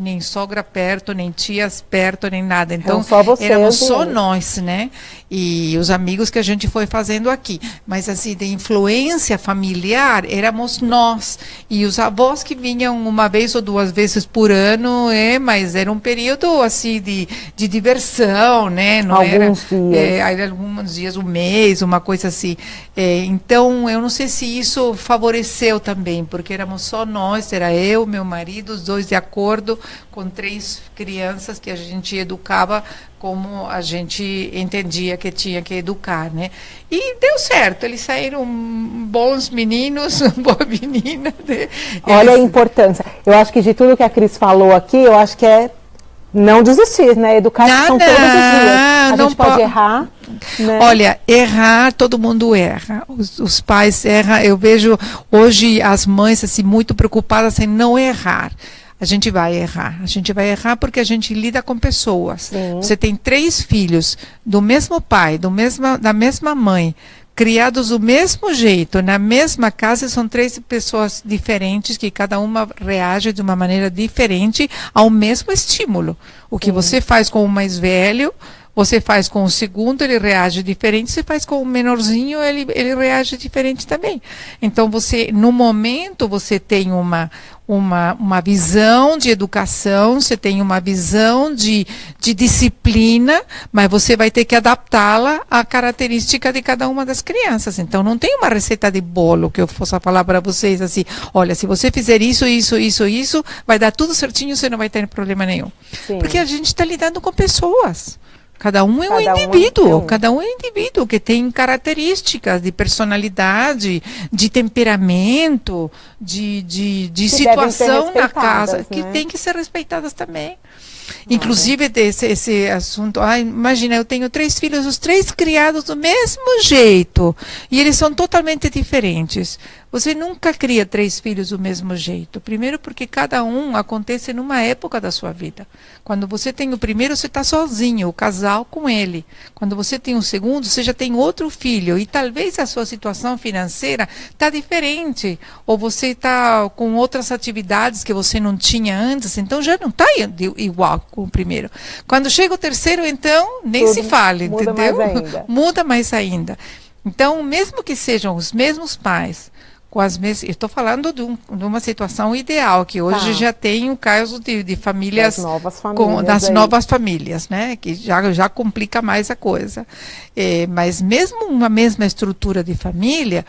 nem sogra perto, nem tias perto, nem nada. Então, éramos só nós, né? E os amigos que a gente foi fazendo aqui. Mas, assim, de influência familiar, éramos nós. E os avós que vinham 1 vez ou 2 vezes por ano, mas era um período, assim, de diversão, né? Não alguns alguns dias, um mês, uma coisa assim. Então, eu não sei se isso favoreceu também, porque éramos só nós, era eu, meu marido, os 2 de acordo, com 3 crianças que a gente educava como a gente entendia que tinha que educar, né? E deu certo, eles saíram bons meninos, boa menina. Olha a importância. Eu acho que de tudo que a Cris falou aqui, eu acho que é não desistir, né? Educação todos os dias. A gente pode errar. Né? Olha, errar, todo mundo erra. Os pais erram. Eu vejo hoje as mães assim, muito preocupadas em não errar. A gente vai errar. A gente vai errar porque a gente lida com pessoas. Sim. Você tem 3 filhos do mesmo pai, da mesma mãe, criados do mesmo jeito, na mesma casa, são 3 pessoas diferentes que cada uma reage de uma maneira diferente ao mesmo estímulo. O que você faz com o mais velho, você faz com o segundo, ele reage diferente. Você faz com o menorzinho, ele reage diferente também. Então, no momento, você tem uma visão de educação, você tem uma visão de disciplina, mas você vai ter que adaptá-la à característica de cada uma das crianças. Então, não tem uma receita de bolo que eu possa falar para vocês assim, olha, se você fizer isso, vai dar tudo certinho, você não vai ter problema nenhum. Sim. Porque a gente está lidando com pessoas. Cada um é um indivíduo, cada um é um indivíduo que tem características de personalidade, de temperamento, de situação na casa, né? Que tem que ser respeitadas também. Inclusive, esse assunto, imagina, eu tenho 3 filhos, os 3 criados do mesmo jeito, e eles são totalmente diferentes. Você nunca cria 3 filhos do mesmo jeito. Primeiro porque cada um acontece numa época da sua vida. Quando você tem o primeiro, você está sozinho, o casal com ele. Quando você tem o segundo, você já tem outro filho, e talvez a sua situação financeira está diferente, ou você está com outras atividades que você não tinha antes, então já não está igual com o primeiro. Quando chega o terceiro, então, nem se fala, muda entendeu? Mais ainda. Muda mais ainda. Então, mesmo que sejam os mesmos pais, com as mesmas, eu estou falando de uma situação ideal, que hoje já tem o caso de famílias, das novas famílias, né? Que já complica mais a coisa. Mas mesmo uma mesma estrutura de família,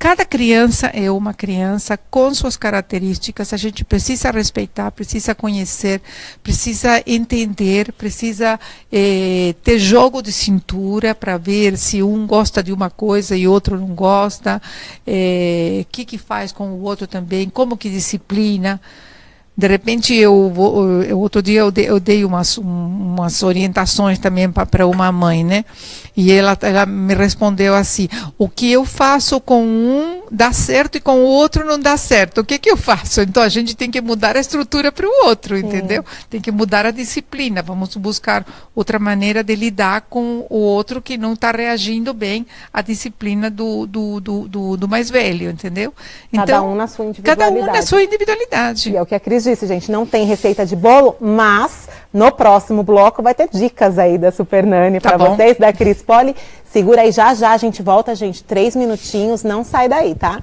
cada criança é uma criança com suas características, a gente precisa respeitar, precisa conhecer, precisa entender, precisa ter jogo de cintura para ver se um gosta de uma coisa e outro não gosta, que faz com o outro também, como que disciplina. De repente, outro dia eu dei umas orientações também para uma mãe, né? E ela me respondeu assim, o que eu faço com um dá certo e com o outro não dá certo. O que eu faço? Então, a gente tem que mudar a estrutura para o outro, entendeu? Tem que mudar a disciplina. Vamos buscar outra maneira de lidar com o outro que não está reagindo bem à disciplina do mais velho, entendeu? Então, cada um na sua individualidade. Cada um na sua individualidade. E é o que a Cris disse, gente, não tem receita de bolo, mas no próximo bloco vai ter dicas aí da Super Nani para vocês, da Cris Poli. Segura aí, já a gente volta, gente, 3 minutinhos, não sai daí, tá?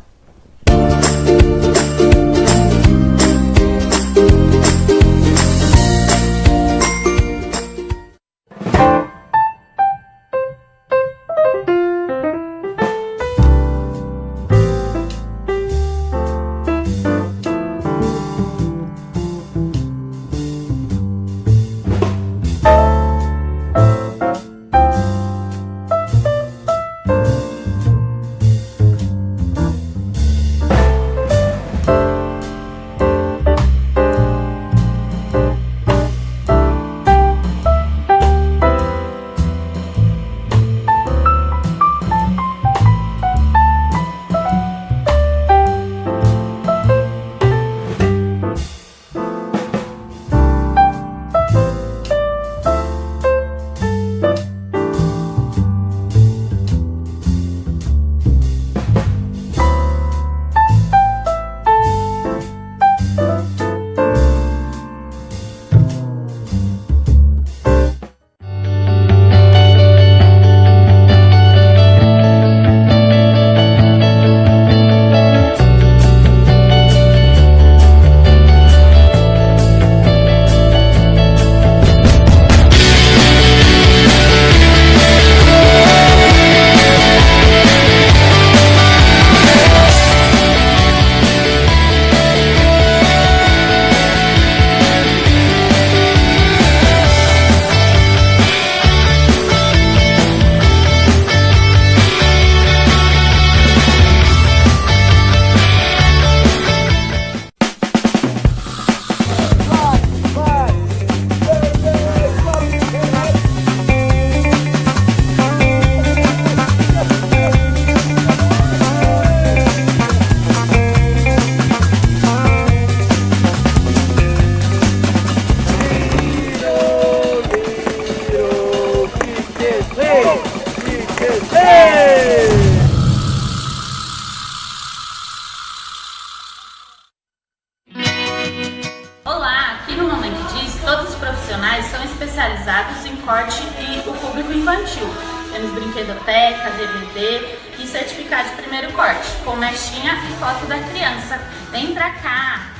Olá, aqui no Mamãe que Diz, todos os profissionais são especializados em corte e o público infantil. Temos brinquedoteca, DVD e certificado de primeiro corte, com mechinha e foto da criança. Vem pra cá!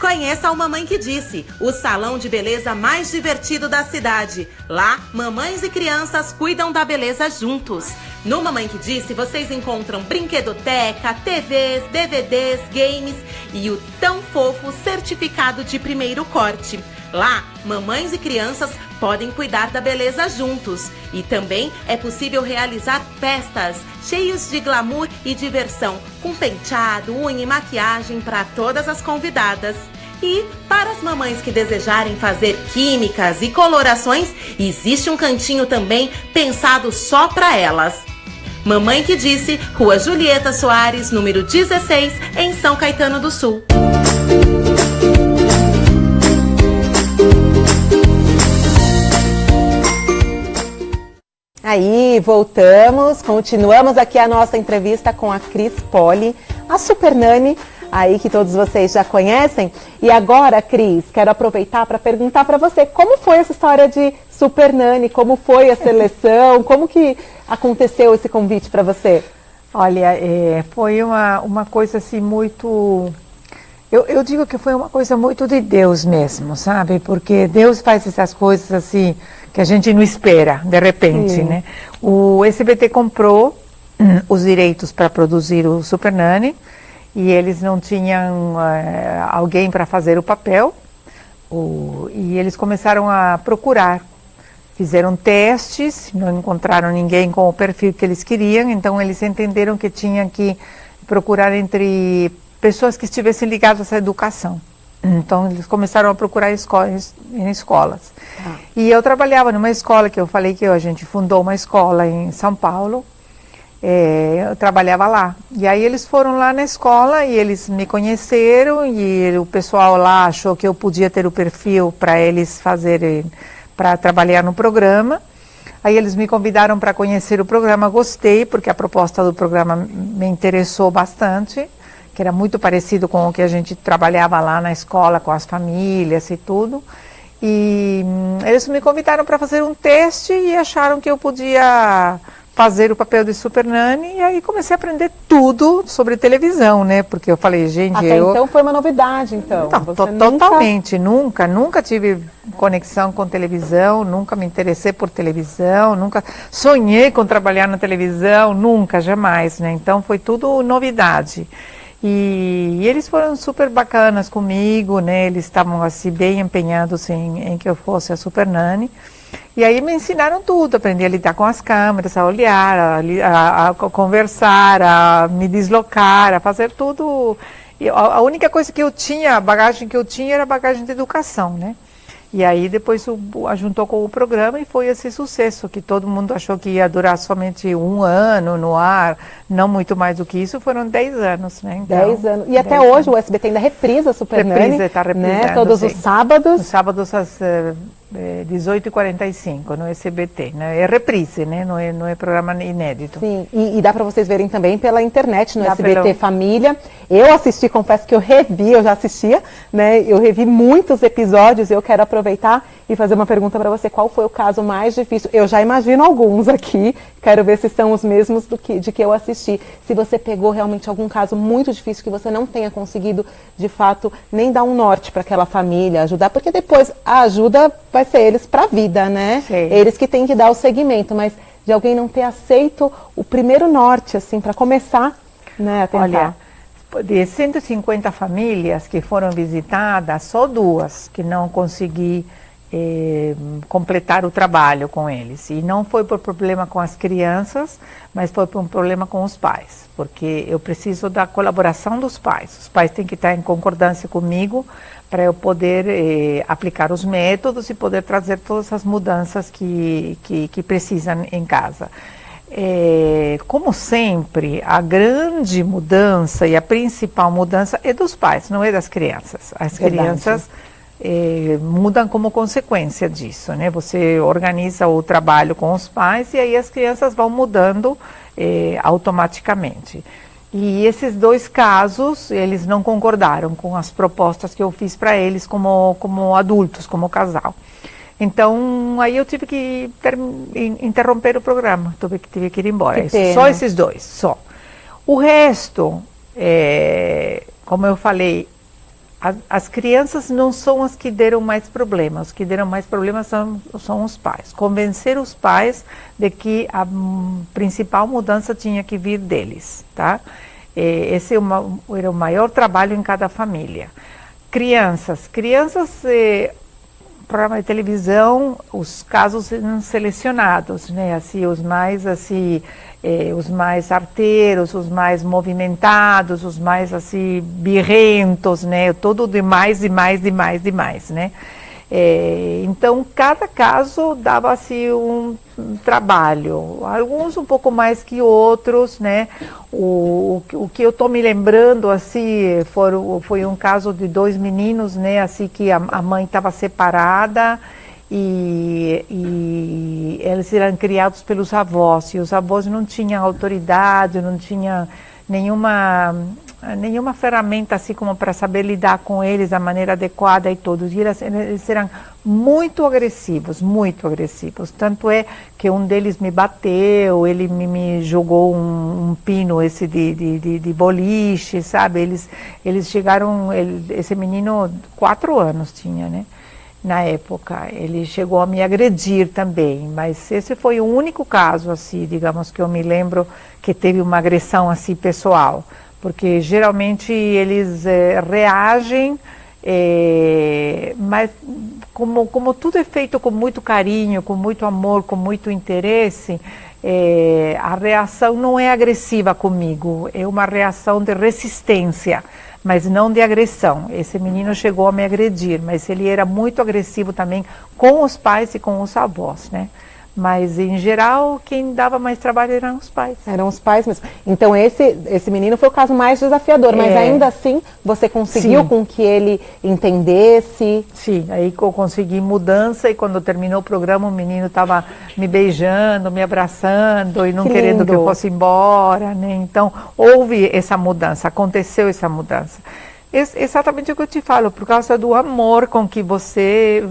Conheça o Mamãe que Disse, o salão de beleza mais divertido da cidade. Lá, mamães e crianças cuidam da beleza juntos. No Mamãe que Disse, vocês encontram brinquedoteca, TVs, DVDs, games e o tão fofo certificado de primeiro corte. Lá, mamães e crianças podem cuidar da beleza juntos. E também é possível realizar festas cheios de glamour e diversão, com penteado, unha e maquiagem para todas as convidadas. E para as mamães que desejarem fazer químicas e colorações, existe um cantinho também pensado só para elas. Mamãe que Disse, Rua Julieta Soares, número 16, em São Caetano do Sul. Aí, voltamos, continuamos aqui a nossa entrevista com a Cris Poli, a Super Nani, aí que todos vocês já conhecem. E agora, Cris, quero aproveitar para perguntar para você, como foi essa história de Super Nani, como foi a seleção, como que aconteceu esse convite para você? Olha, foi uma coisa assim muito... Eu digo que foi uma coisa muito de Deus mesmo, sabe? Porque Deus faz essas coisas assim que a gente não espera, de repente, sim, né? O SBT comprou os direitos para produzir o Super Nani e eles não tinham alguém para fazer o papel e eles começaram a procurar. Fizeram testes, não encontraram ninguém com o perfil que eles queriam, então eles entenderam que tinham que procurar entre pessoas que estivessem ligadas à educação. Então, eles começaram a procurar em escolas. E eu trabalhava numa escola, que eu falei que a gente fundou uma escola em São Paulo. Eu trabalhava lá. E aí eles foram lá na escola e eles me conheceram e o pessoal lá achou que eu podia ter o perfil para eles fazerem, para trabalhar no programa. Aí eles me convidaram para conhecer o programa, gostei, porque a proposta do programa me interessou bastante, que era muito parecido com o que a gente trabalhava lá na escola, com as famílias e tudo. E eles me convidaram para fazer um teste e acharam que eu podia fazer o papel de Super Nani, e aí comecei a aprender tudo sobre televisão, né? Porque eu falei, gente... Até então foi uma novidade, então? Não, totalmente, nunca tive conexão com televisão, nunca me interessei por televisão, nunca sonhei com trabalhar na televisão, nunca, jamais, né? Então foi tudo novidade. E eles foram super bacanas comigo, né? Eles estavam assim bem empenhados em que eu fosse a Super Nani. E aí me ensinaram tudo, aprendi a lidar com as câmeras, a olhar, a conversar, a me deslocar, a fazer tudo. E a única coisa que eu tinha, a bagagem que eu tinha era a bagagem de educação, né? E aí depois juntou com o programa e foi esse sucesso, que todo mundo achou que ia durar somente 1 ano no ar, não muito mais do que isso, foram 10 anos, né? Então, 10 anos. E até hoje o SBT ainda reprisa Super Nani, está reprisando, né? Todos os sábados. Os sábados às 18h45 no SBT, né? É reprise, né? Não é programa inédito. Sim, e dá para vocês verem também pela internet, no SBT Família. Eu assisti, confesso que eu já assistia, né? Eu revi muitos episódios e eu quero aproveitar e fazer uma pergunta para você. Qual foi o caso mais difícil? Eu já imagino alguns aqui, quero ver se são os mesmos de que eu assisti. Se você pegou realmente algum caso muito difícil que você não tenha conseguido, de fato, nem dar um norte para aquela família, ajudar, porque depois a ajuda vai ser eles para a vida, né? Sim. Eles que têm que dar o segmento, mas de alguém não ter aceito o primeiro norte, assim, para começar, né, a tentar. Olha, de 150 famílias que foram visitadas, só 2 que não consegui completar o trabalho com eles. E não foi por problema com as crianças, mas foi por um problema com os pais, porque eu preciso da colaboração dos pais. Os pais têm que estar em concordância comigo para eu poder aplicar os métodos e poder trazer todas as mudanças que precisam em casa. Como sempre, a grande mudança e a principal mudança é dos pais, não é das crianças. As crianças mudam como consequência disso, né? Você organiza o trabalho com os pais e aí as crianças vão mudando automaticamente. E esses 2 casos, eles não concordaram com as propostas que eu fiz para eles como adultos, como casal. Então, aí eu tive que interromper o programa, tive que ir embora. Só esses 2, só. O resto, como eu falei, as crianças não são as que deram mais problemas. Os que deram mais problemas são os pais. Convencer os pais de que a principal mudança tinha que vir deles, tá? Esse era o maior trabalho em cada família. Crianças, programa de televisão, os casos selecionados, né? Assim, os mais arteiros, os mais movimentados, os mais assim birrentos, né? Tudo demais, né? Então cada caso dava assim um trabalho, alguns um pouco mais que outros, né? O que eu estou me lembrando assim foi um caso de 2 meninos, né? Assim que a mãe estava separada e eles eram criados pelos avós e os avós não tinham autoridade, não tinham nenhuma ferramenta assim como para saber lidar com eles da maneira adequada e todos. E eles eram muito agressivos. Tanto é que um deles me bateu, ele me jogou um pino esse de boliche, sabe? Eles chegaram, esse menino 4 anos tinha, né? Na época, ele chegou a me agredir também, mas esse foi o único caso, assim, digamos, que eu me lembro que teve uma agressão, assim, pessoal, porque geralmente eles reagem, mas como tudo é feito com muito carinho, com muito amor, com muito interesse, a reação não é agressiva comigo, é uma reação de resistência, mas não de agressão. Esse menino chegou a me agredir, mas ele era muito agressivo também com os pais e com os avós, né? Mas, em geral, quem dava mais trabalho eram os pais. Eram os pais mesmo. Então, esse menino foi o caso mais desafiador, mas ainda assim, você conseguiu com que ele entendesse? Sim, aí eu consegui mudança e quando terminou o programa, o menino estava me beijando, me abraçando e não querendo que eu fosse embora, né? Então, houve essa mudança, aconteceu essa mudança. Exatamente o que eu te falo, por causa do amor com que você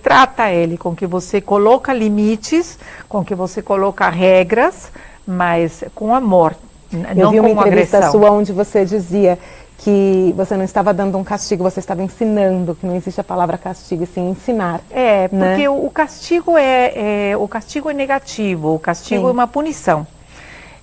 trata ele, com que você coloca limites, com que você coloca regras, mas com amor, não com agressão. Eu vi uma entrevista sua onde você dizia que você não estava dando um castigo, você estava ensinando, que não existe a palavra castigo, sim ensinar. Porque o castigo é negativo, o castigo é uma punição.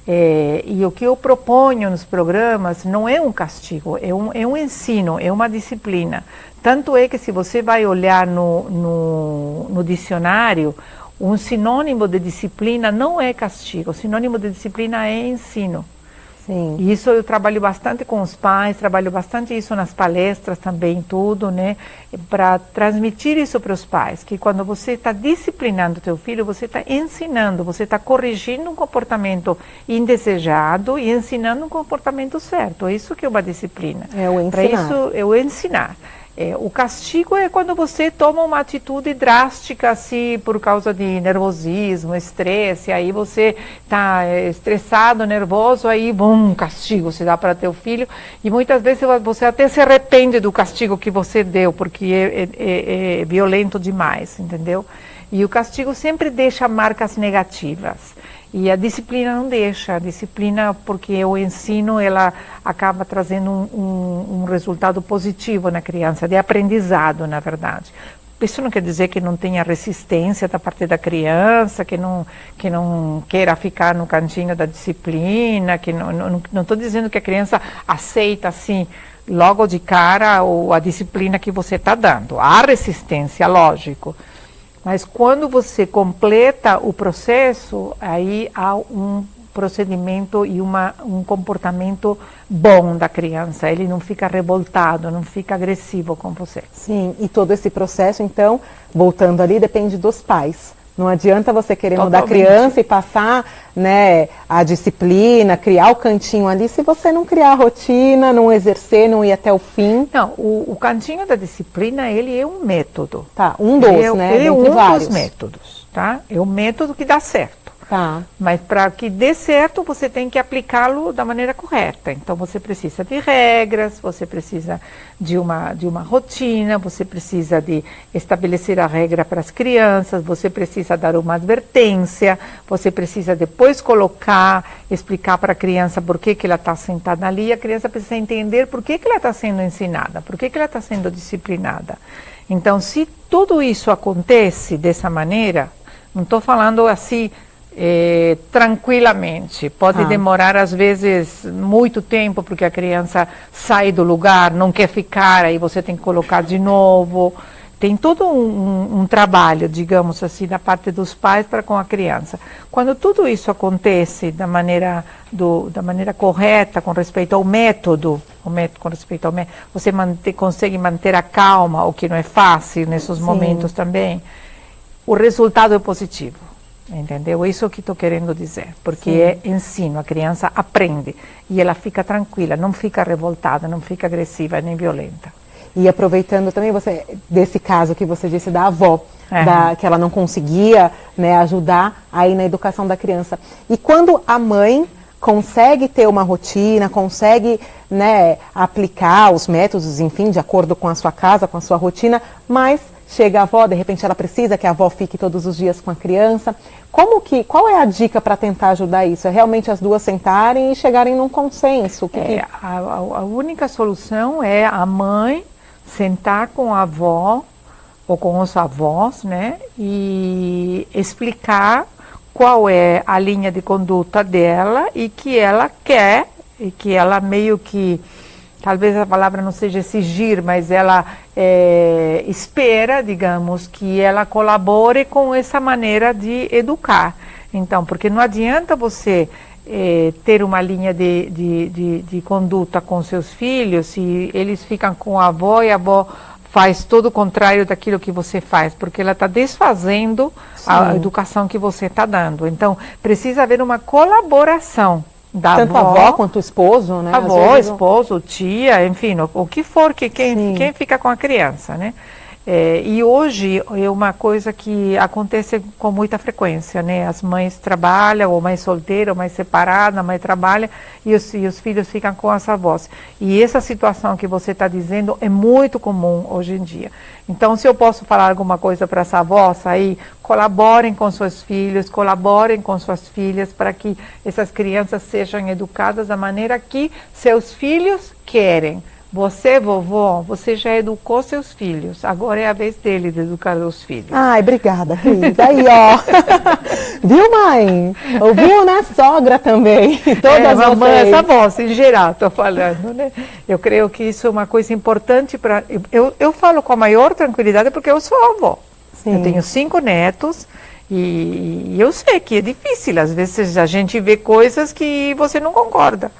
E o que eu proponho nos programas não é um castigo, é um ensino, é uma disciplina. Tanto é que se você vai olhar no dicionário, um sinônimo de disciplina não é castigo, o sinônimo de disciplina é ensino. Sim. E isso eu trabalho bastante com os pais, trabalho bastante isso nas palestras também, tudo, né? Para transmitir isso para os pais, que quando você está disciplinando o teu filho, você está ensinando, você está corrigindo um comportamento indesejado e ensinando um comportamento certo. É isso que é uma disciplina. É o ensinar. Para isso, é o ensinar. O castigo é quando você toma uma atitude drástica, assim, por causa de nervosismo, estresse, aí você está estressado, nervoso, aí, castigo você dá para teu filho, e muitas vezes você até se arrepende do castigo que você deu, porque é violento demais, entendeu? E o castigo sempre deixa marcas negativas. E a disciplina não deixa, a disciplina, porque o ensino, ela acaba trazendo um resultado positivo na criança, de aprendizado, na verdade. Isso não quer dizer que não tenha resistência da parte da criança, que não queira ficar no cantinho da disciplina, que não estou dizendo que a criança aceita assim, logo de cara, a disciplina que você está dando. Há resistência, lógico. Mas quando você completa o processo, aí há um procedimento e um comportamento bom da criança. Ele não fica revoltado, não fica agressivo com você. Sim, e todo esse processo, então, voltando ali, depende dos pais. Não adianta você querer mudar a criança e passar, né, a disciplina, criar o cantinho ali, se você não criar a rotina, não exercer, não ir até o fim. Não, o cantinho da disciplina, ele é um método. Tá, um dos, né? Ele é um dos métodos, tá? É um método que dá certo. Tá. Mas para que dê certo, você tem que aplicá-lo da maneira correta. Então, você precisa de regras, você precisa de uma rotina, você precisa de estabelecer a regra para as crianças, você precisa dar uma advertência, você precisa depois explicar para a criança por que ela está sentada ali, a criança precisa entender por que ela está sendo ensinada, por que ela está sendo disciplinada. Então, se tudo isso acontece dessa maneira, não estou falando assim tranquilamente, pode demorar às vezes muito tempo, porque a criança sai do lugar, não quer ficar, aí você tem que colocar de novo. Tem todo um trabalho, digamos assim, da parte dos pais para com a criança. Quando tudo isso acontece da maneira correta, com respeito ao método, com respeito ao método, você consegue manter a calma, o que não é fácil nesses momentos também, o resultado é positivo. Entendeu? Isso que estou querendo dizer, porque é ensino, a criança aprende e ela fica tranquila, não fica revoltada, não fica agressiva nem violenta. E aproveitando também desse caso que você disse da avó, que ela não conseguia, né, ajudar aí na educação da criança. E quando a mãe consegue ter uma rotina, consegue, né, aplicar os métodos, enfim, de acordo com a sua casa, com a sua rotina, mas chega a avó, de repente ela precisa que a avó fique todos os dias com a criança. Qual é a dica para tentar ajudar isso? É realmente as duas sentarem e chegarem num consenso? A única solução é a mãe sentar com a avó ou com os avós, né, e explicar qual é a linha de conduta dela e que ela quer, e que ela meio que, talvez a palavra não seja exigir, mas ela espera, digamos, que ela colabore com essa maneira de educar. Então, porque não adianta você ter uma linha de conduta com seus filhos se eles ficam com a avó e a avó faz todo o contrário daquilo que você faz, porque ela está desfazendo a educação que você está dando. Então, precisa haver uma colaboração da tanto avó, a avó quanto o esposo, né? Avó, esposo, tia, enfim, o que for, quem fica com a criança, né? E hoje é uma coisa que acontece com muita frequência, né? As mães trabalham, ou mãe solteira, ou mãe separada, a mãe trabalha e os filhos ficam com as avós. E essa situação que você está dizendo é muito comum hoje em dia. Então, se eu posso falar alguma coisa para as avós aí, colaborem com seus filhos, colaborem com suas filhas para que essas crianças sejam educadas da maneira que seus filhos querem. Você, vovó, você já educou seus filhos, agora é a vez dele de educar os filhos. Ai, obrigada, Cris. Aí, ó. Viu, mãe? Ouviu, né? Sogra também. Todas vocês. Essa voz, em geral, estou falando, né? Eu creio que isso é uma coisa importante para... Eu falo com a maior tranquilidade porque eu sou avó. Sim. Eu tenho 5 netos e eu sei que é difícil. Às vezes a gente vê coisas que você não concorda.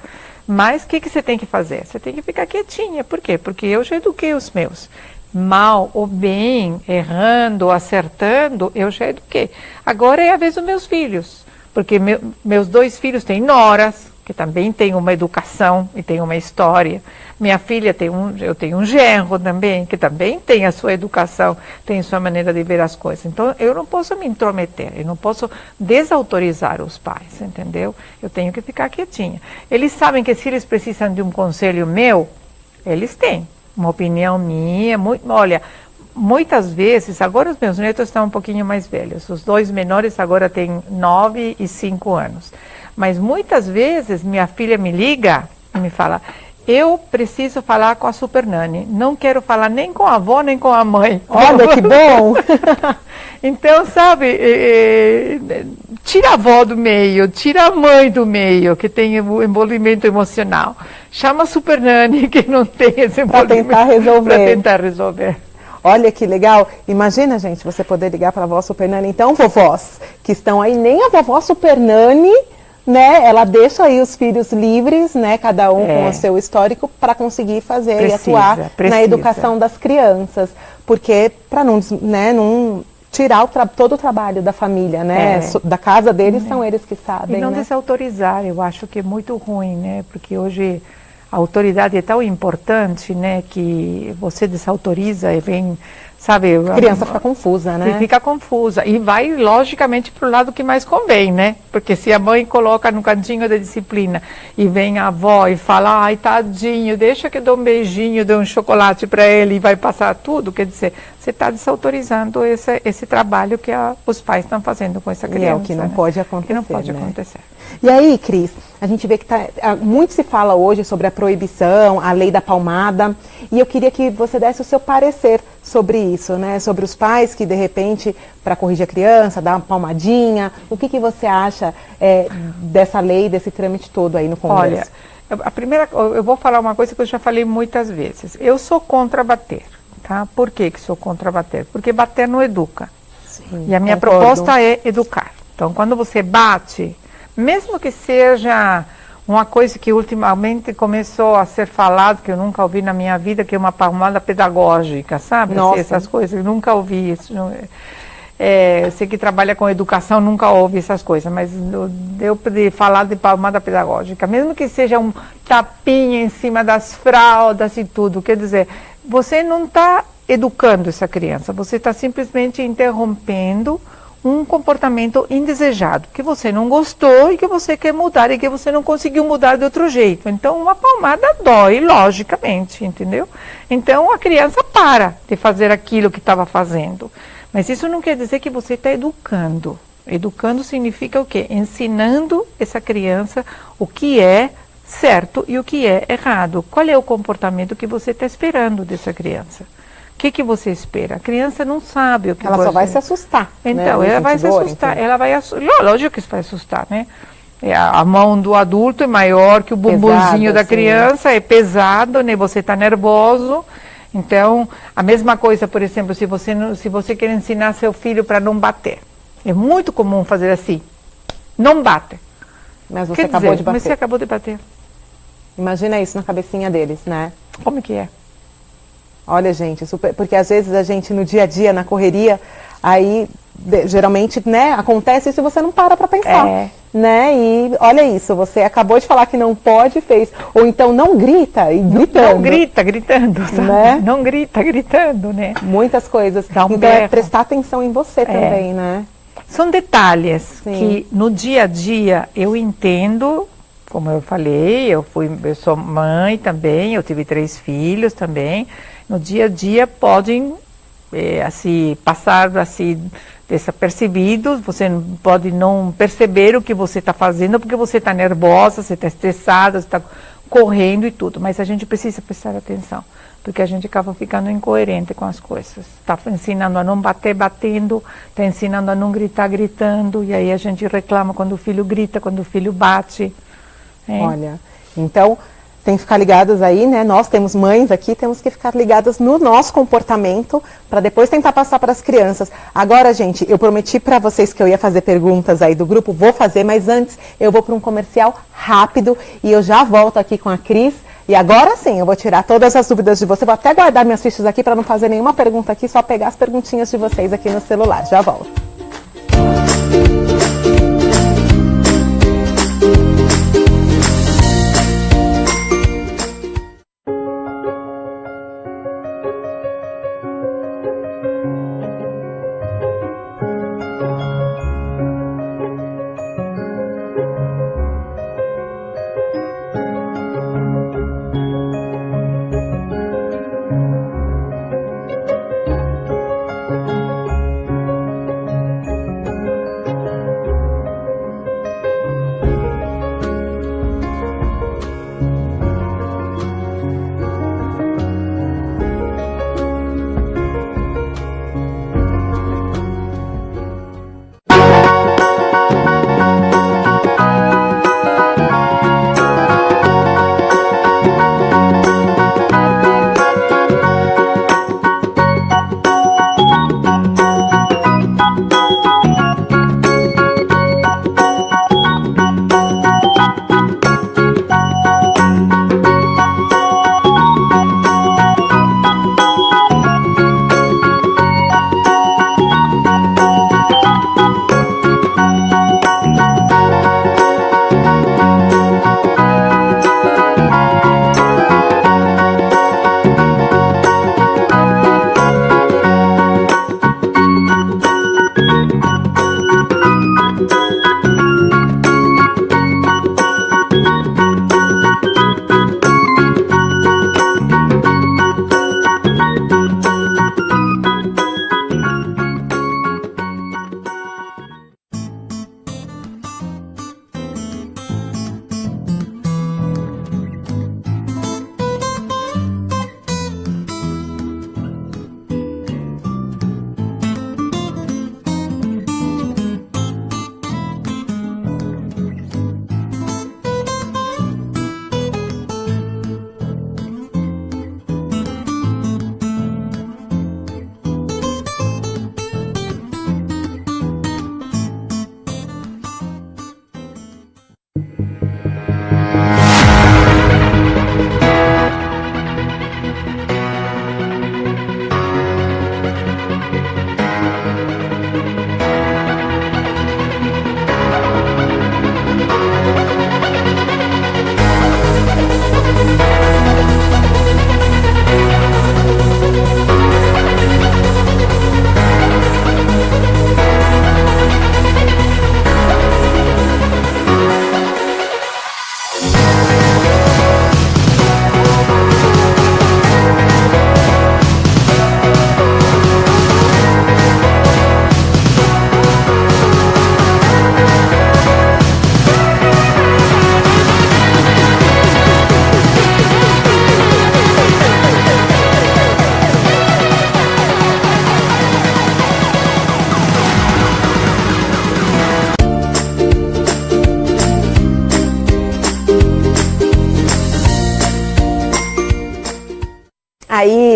Mas o que você tem que fazer? Você tem que ficar quietinha. Por quê? Porque eu já eduquei os meus. Mal ou bem, errando, acertando, eu já eduquei. Agora é a vez dos meus filhos. Porque meus 2 filhos têm noras, que também têm uma educação e têm uma história. Minha filha eu tenho um genro também, que também tem a sua educação, tem a sua maneira de ver as coisas. Então, eu não posso me intrometer, eu não posso desautorizar os pais, entendeu? Eu tenho que ficar quietinha. Eles sabem que se eles precisam de um conselho meu, eles têm uma opinião minha. Olha, muitas vezes, agora os meus netos estão um pouquinho mais velhos, os 2 menores agora têm 9 e 5 anos. Mas muitas vezes minha filha me liga e me fala: eu preciso falar com a Super Nani, não quero falar nem com a avó nem com a mãe. Olha que bom! Então, sabe, tira a avó do meio, tira a mãe do meio, que tem o envolvimento emocional. Chama a Super Nani, que não tem esse envolvimento. Para tentar resolver. Olha que legal. Imagina, gente, você poder ligar para a vovó Super Nani. Então, vovós que estão aí, nem a vovó Super Nani, né, ela deixa aí os filhos livres, né, cada um com o seu histórico, para conseguir fazer e atuar na educação das crianças, porque para não tirar todo o trabalho da família, né, da casa deles, são eles que sabem. E não desautorizar, eu acho que é muito ruim, né, porque hoje a autoridade é tão importante, né, que você desautoriza e vem sabe? A criança fica confusa, né? Fica confusa e vai, logicamente, para o lado que mais convém, né? Porque se a mãe coloca no cantinho da disciplina e vem a avó e fala, ai, tadinho, deixa que eu dou um beijinho, dou um chocolate para ele e vai passar tudo, quer dizer, você está desautorizando esse trabalho que os pais estão fazendo com essa criança. E é o que não pode acontecer, que não pode né? acontecer. E aí, Cris, a gente vê que muito se fala hoje sobre a proibição, a lei da palmada, e eu queria que você desse o seu parecer sobre isso, né? Sobre os pais que, de repente, para corrigir a criança, dar uma palmadinha, o que você acha dessa lei, desse trâmite todo aí no Congresso? Olha, eu vou falar uma coisa que eu já falei muitas vezes. Eu sou contra bater, tá? Por que sou contra bater? Porque bater não educa. Sim, e a minha proposta é educar. Então, quando você bate, mesmo que seja uma coisa que ultimamente começou a ser falado, que eu nunca ouvi na minha vida, que é uma palmada pedagógica, sabe? Nossa. Essas coisas, eu nunca ouvi isso. Você que trabalha com educação nunca ouve essas coisas, mas deu de falar de palmada pedagógica, mesmo que seja um tapinha em cima das fraldas e tudo, quer dizer, você não está educando essa criança, você está simplesmente interrompendo um comportamento indesejado, que você não gostou e que você quer mudar e que você não conseguiu mudar de outro jeito. Então, uma palmada dói, logicamente, entendeu? Então, a criança para de fazer aquilo que estava fazendo. Mas isso não quer dizer que você está educando. Educando significa o quê? Ensinando essa criança o que é certo e o que é errado. Qual é o comportamento que você está esperando dessa criança? O que você espera? A criança não sabe o que ela só vai se assustar. Então, né? ela vai se assustar. Enfim. Ela vai lógico que isso vai assustar, né? A mão do adulto é maior que o bumbumzinho da criança, é pesado, né? Você está nervoso. Então, a mesma coisa, por exemplo, se você quer ensinar seu filho para não bater. É muito comum fazer assim. Não bate. Mas você acabou de bater. Mas você acabou de bater. Imagina isso na cabecinha deles, né? Como que é? Olha, gente, porque às vezes a gente no dia a dia, na correria, aí geralmente, né, acontece isso e você não para pensar, né? E olha isso, você acabou de falar que não pode, fez, ou então não grita e gritando. Não grita, gritando, sabe? Né? Não grita, gritando, né? Muitas coisas. Então é prestar atenção em você também, né? São detalhes Sim. que no dia a dia eu entendo, como eu falei, eu sou mãe também, eu tive 3 filhos também. No dia a dia podem assim, passar assim, desapercebidos, você pode não perceber o que você está fazendo, porque você está nervosa, você está estressada, você está correndo e tudo, mas a gente precisa prestar atenção, porque a gente acaba ficando incoerente com as coisas. Está ensinando a não bater batendo, está ensinando a não gritar gritando, e aí a gente reclama quando o filho grita, quando o filho bate. Olha, então tem que ficar ligados aí, né? Nós temos mães aqui, temos que ficar ligadas no nosso comportamento para depois tentar passar para as crianças. Agora, gente, eu prometi para vocês que eu ia fazer perguntas aí do grupo, vou fazer, mas antes eu vou para um comercial rápido e eu já volto aqui com a Cris. E agora sim, eu vou tirar todas as dúvidas de você, vou até guardar minhas fichas aqui para não fazer nenhuma pergunta aqui, só pegar as perguntinhas de vocês aqui no celular. Já volto.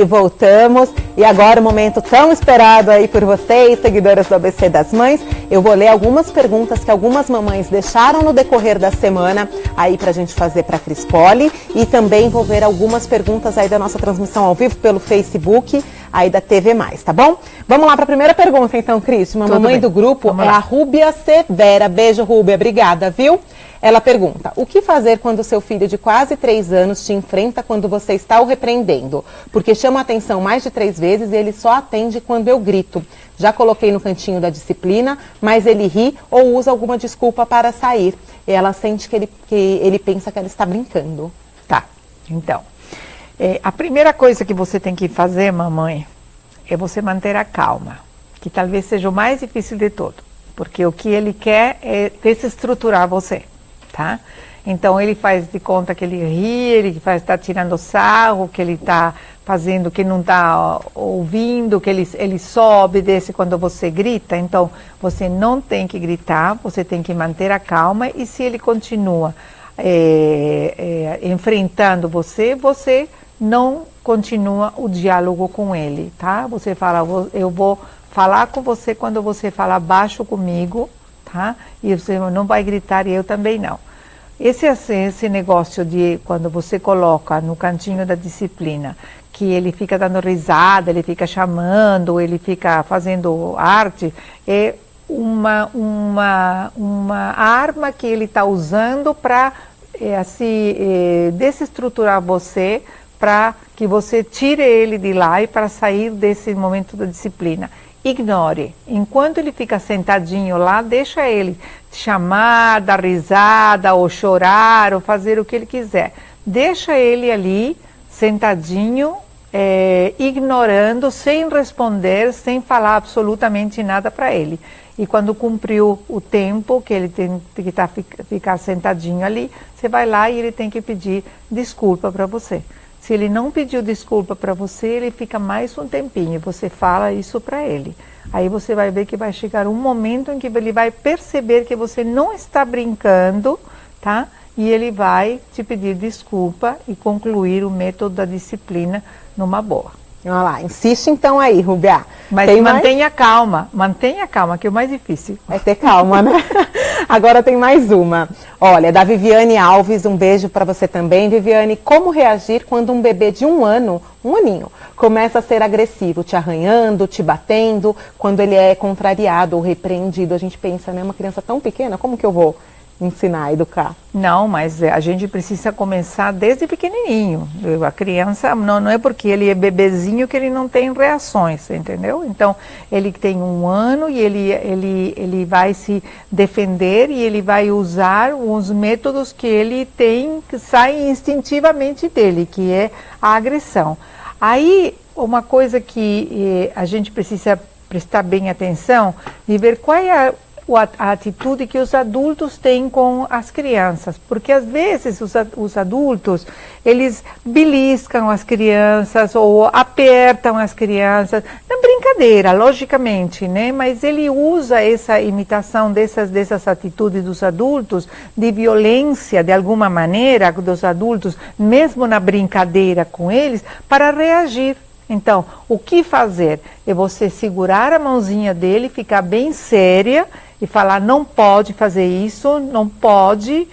E voltamos. E agora o momento tão esperado aí por vocês, seguidoras do ABC das Mães. Eu vou ler algumas perguntas que algumas mamães deixaram no decorrer da semana aí pra gente fazer pra Cris Poli. E também vou ver algumas perguntas aí da nossa transmissão ao vivo pelo Facebook aí da TV+, tá bom? Vamos lá pra primeira pergunta então, Cris. Uma mamãe do grupo é a Rúbia Severa. Beijo, Rúbia. Obrigada, viu? Ela pergunta, o que fazer quando seu filho de quase 3 anos te enfrenta quando você está o repreendendo? Porque chama a atenção mais de 3 vezes e ele só atende quando eu grito. Já coloquei no cantinho da disciplina, mas ele ri ou usa alguma desculpa para sair. E ela sente que ele pensa que ela está brincando. Tá, então, a primeira coisa que você tem que fazer, mamãe, é você manter a calma, que talvez seja o mais difícil de tudo. Porque o que ele quer é desestruturar você. Tá? Então ele faz de conta que ele ri, ele está tirando sarro, que ele está fazendo que não está ouvindo, que ele só obedece quando você grita. Então você não tem que gritar, você tem que manter a calma e se ele continua enfrentando você, você não continua o diálogo com ele, tá? Você fala, eu vou falar com você quando você fala baixo comigo, tá? E você não vai gritar e eu também não. Esse negócio de quando você coloca no cantinho da disciplina, que ele fica dando risada, ele fica chamando, ele fica fazendo arte, é uma arma que ele está usando para desestruturar você, para que você tire ele de lá e para sair desse momento da disciplina. Ignore. Enquanto ele fica sentadinho lá, deixa ele chamar, dar risada, ou chorar, ou fazer o que ele quiser. Deixa ele ali, sentadinho, ignorando, sem responder, sem falar absolutamente nada para ele. E quando cumpriu o tempo que ele tem que ficar sentadinho ali, você vai lá e ele tem que pedir desculpa para você. Se ele não pediu desculpa para você, ele fica mais um tempinho. Você fala isso para ele. Aí você vai ver que vai chegar um momento em que ele vai perceber que você não está brincando, tá? E ele vai te pedir desculpa e concluir o método da disciplina numa boa. Olha lá, insiste então aí, Rúbia. Mas mantenha calma, que é o mais difícil. É ter calma, né? Agora tem mais uma. Olha, da Viviane Alves, um beijo para você também, Viviane. Como reagir quando um bebê de um aninho, começa a ser agressivo, te arranhando, te batendo, quando ele é contrariado ou repreendido? A gente pensa, né, uma criança tão pequena, como que eu vou ensinar, educar? Não, mas a gente precisa começar desde pequenininho. A criança, não é porque ele é bebezinho que ele não tem reações, entendeu? Então, ele tem 1 ano e ele vai se defender e ele vai usar os métodos que ele tem, que saem instintivamente dele, que é a agressão. Aí, uma coisa que a gente precisa prestar bem atenção e ver qual é a atitude que os adultos têm com as crianças, porque às vezes os adultos, eles beliscam as crianças ou apertam as crianças, na brincadeira, logicamente, né? Mas ele usa essa imitação dessas atitudes dos adultos, de violência, de alguma maneira, dos adultos, mesmo na brincadeira com eles, para reagir. Então, o que fazer? É você segurar a mãozinha dele, ficar bem séria e falar, não pode fazer isso, não pode,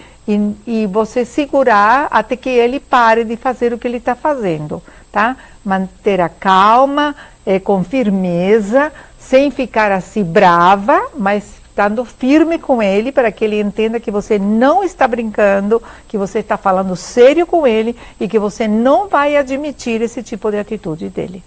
e você segurar até que ele pare de fazer o que ele está fazendo, tá? Manter a calma, com firmeza, sem ficar assim brava, mas estando firme com ele para que ele entenda que você não está brincando, que você está falando sério com ele e que você não vai admitir esse tipo de atitude dele.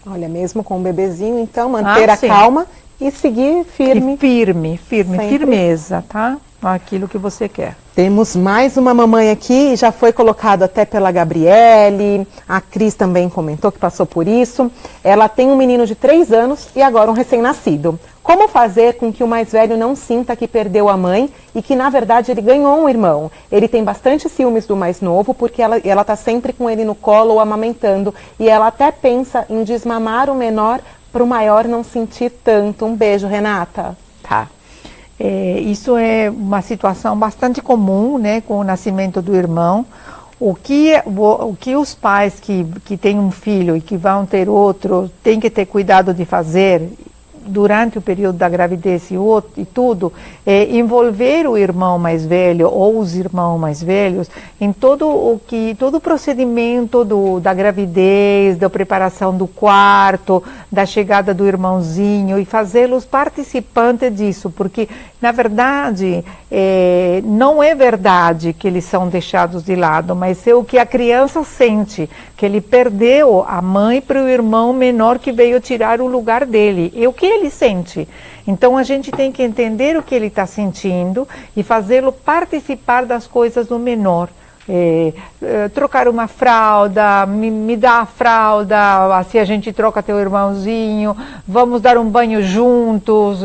Olha, mesmo com o bebezinho, então, manter a calma e seguir firme. E firmeza, tá? Aquilo que você quer. Temos mais uma mamãe aqui, já foi colocado até pela Gabriele, a Cris também comentou que passou por isso. Ela tem um menino de 3 anos e agora um recém-nascido. Como fazer com que o mais velho não sinta que perdeu a mãe e que, na verdade, ele ganhou um irmão? Ele tem bastante ciúmes do mais novo porque ela está sempre com ele no colo ou amamentando. E ela até pensa em desmamar o menor para o maior não sentir tanto. Um beijo, Renata. Tá. Isso é uma situação bastante comum, né, com o nascimento do irmão. o que os pais que têm um filho e que vão ter outro têm que ter cuidado de fazer durante o período da gravidez e tudo, é envolver o irmão mais velho ou os irmãos mais velhos em todo o procedimento da gravidez, da preparação do quarto, da chegada do irmãozinho e fazê-los participantes disso, porque na verdade não é verdade que eles são deixados de lado, mas é o que a criança sente, que ele perdeu a mãe para o irmão menor que veio tirar o lugar dele. É o que ele sente. Então a gente tem que entender o que ele está sentindo e fazê-lo participar das coisas do menor. Trocar uma fralda, me dá a fralda, assim a gente troca teu irmãozinho, vamos dar um banho juntos,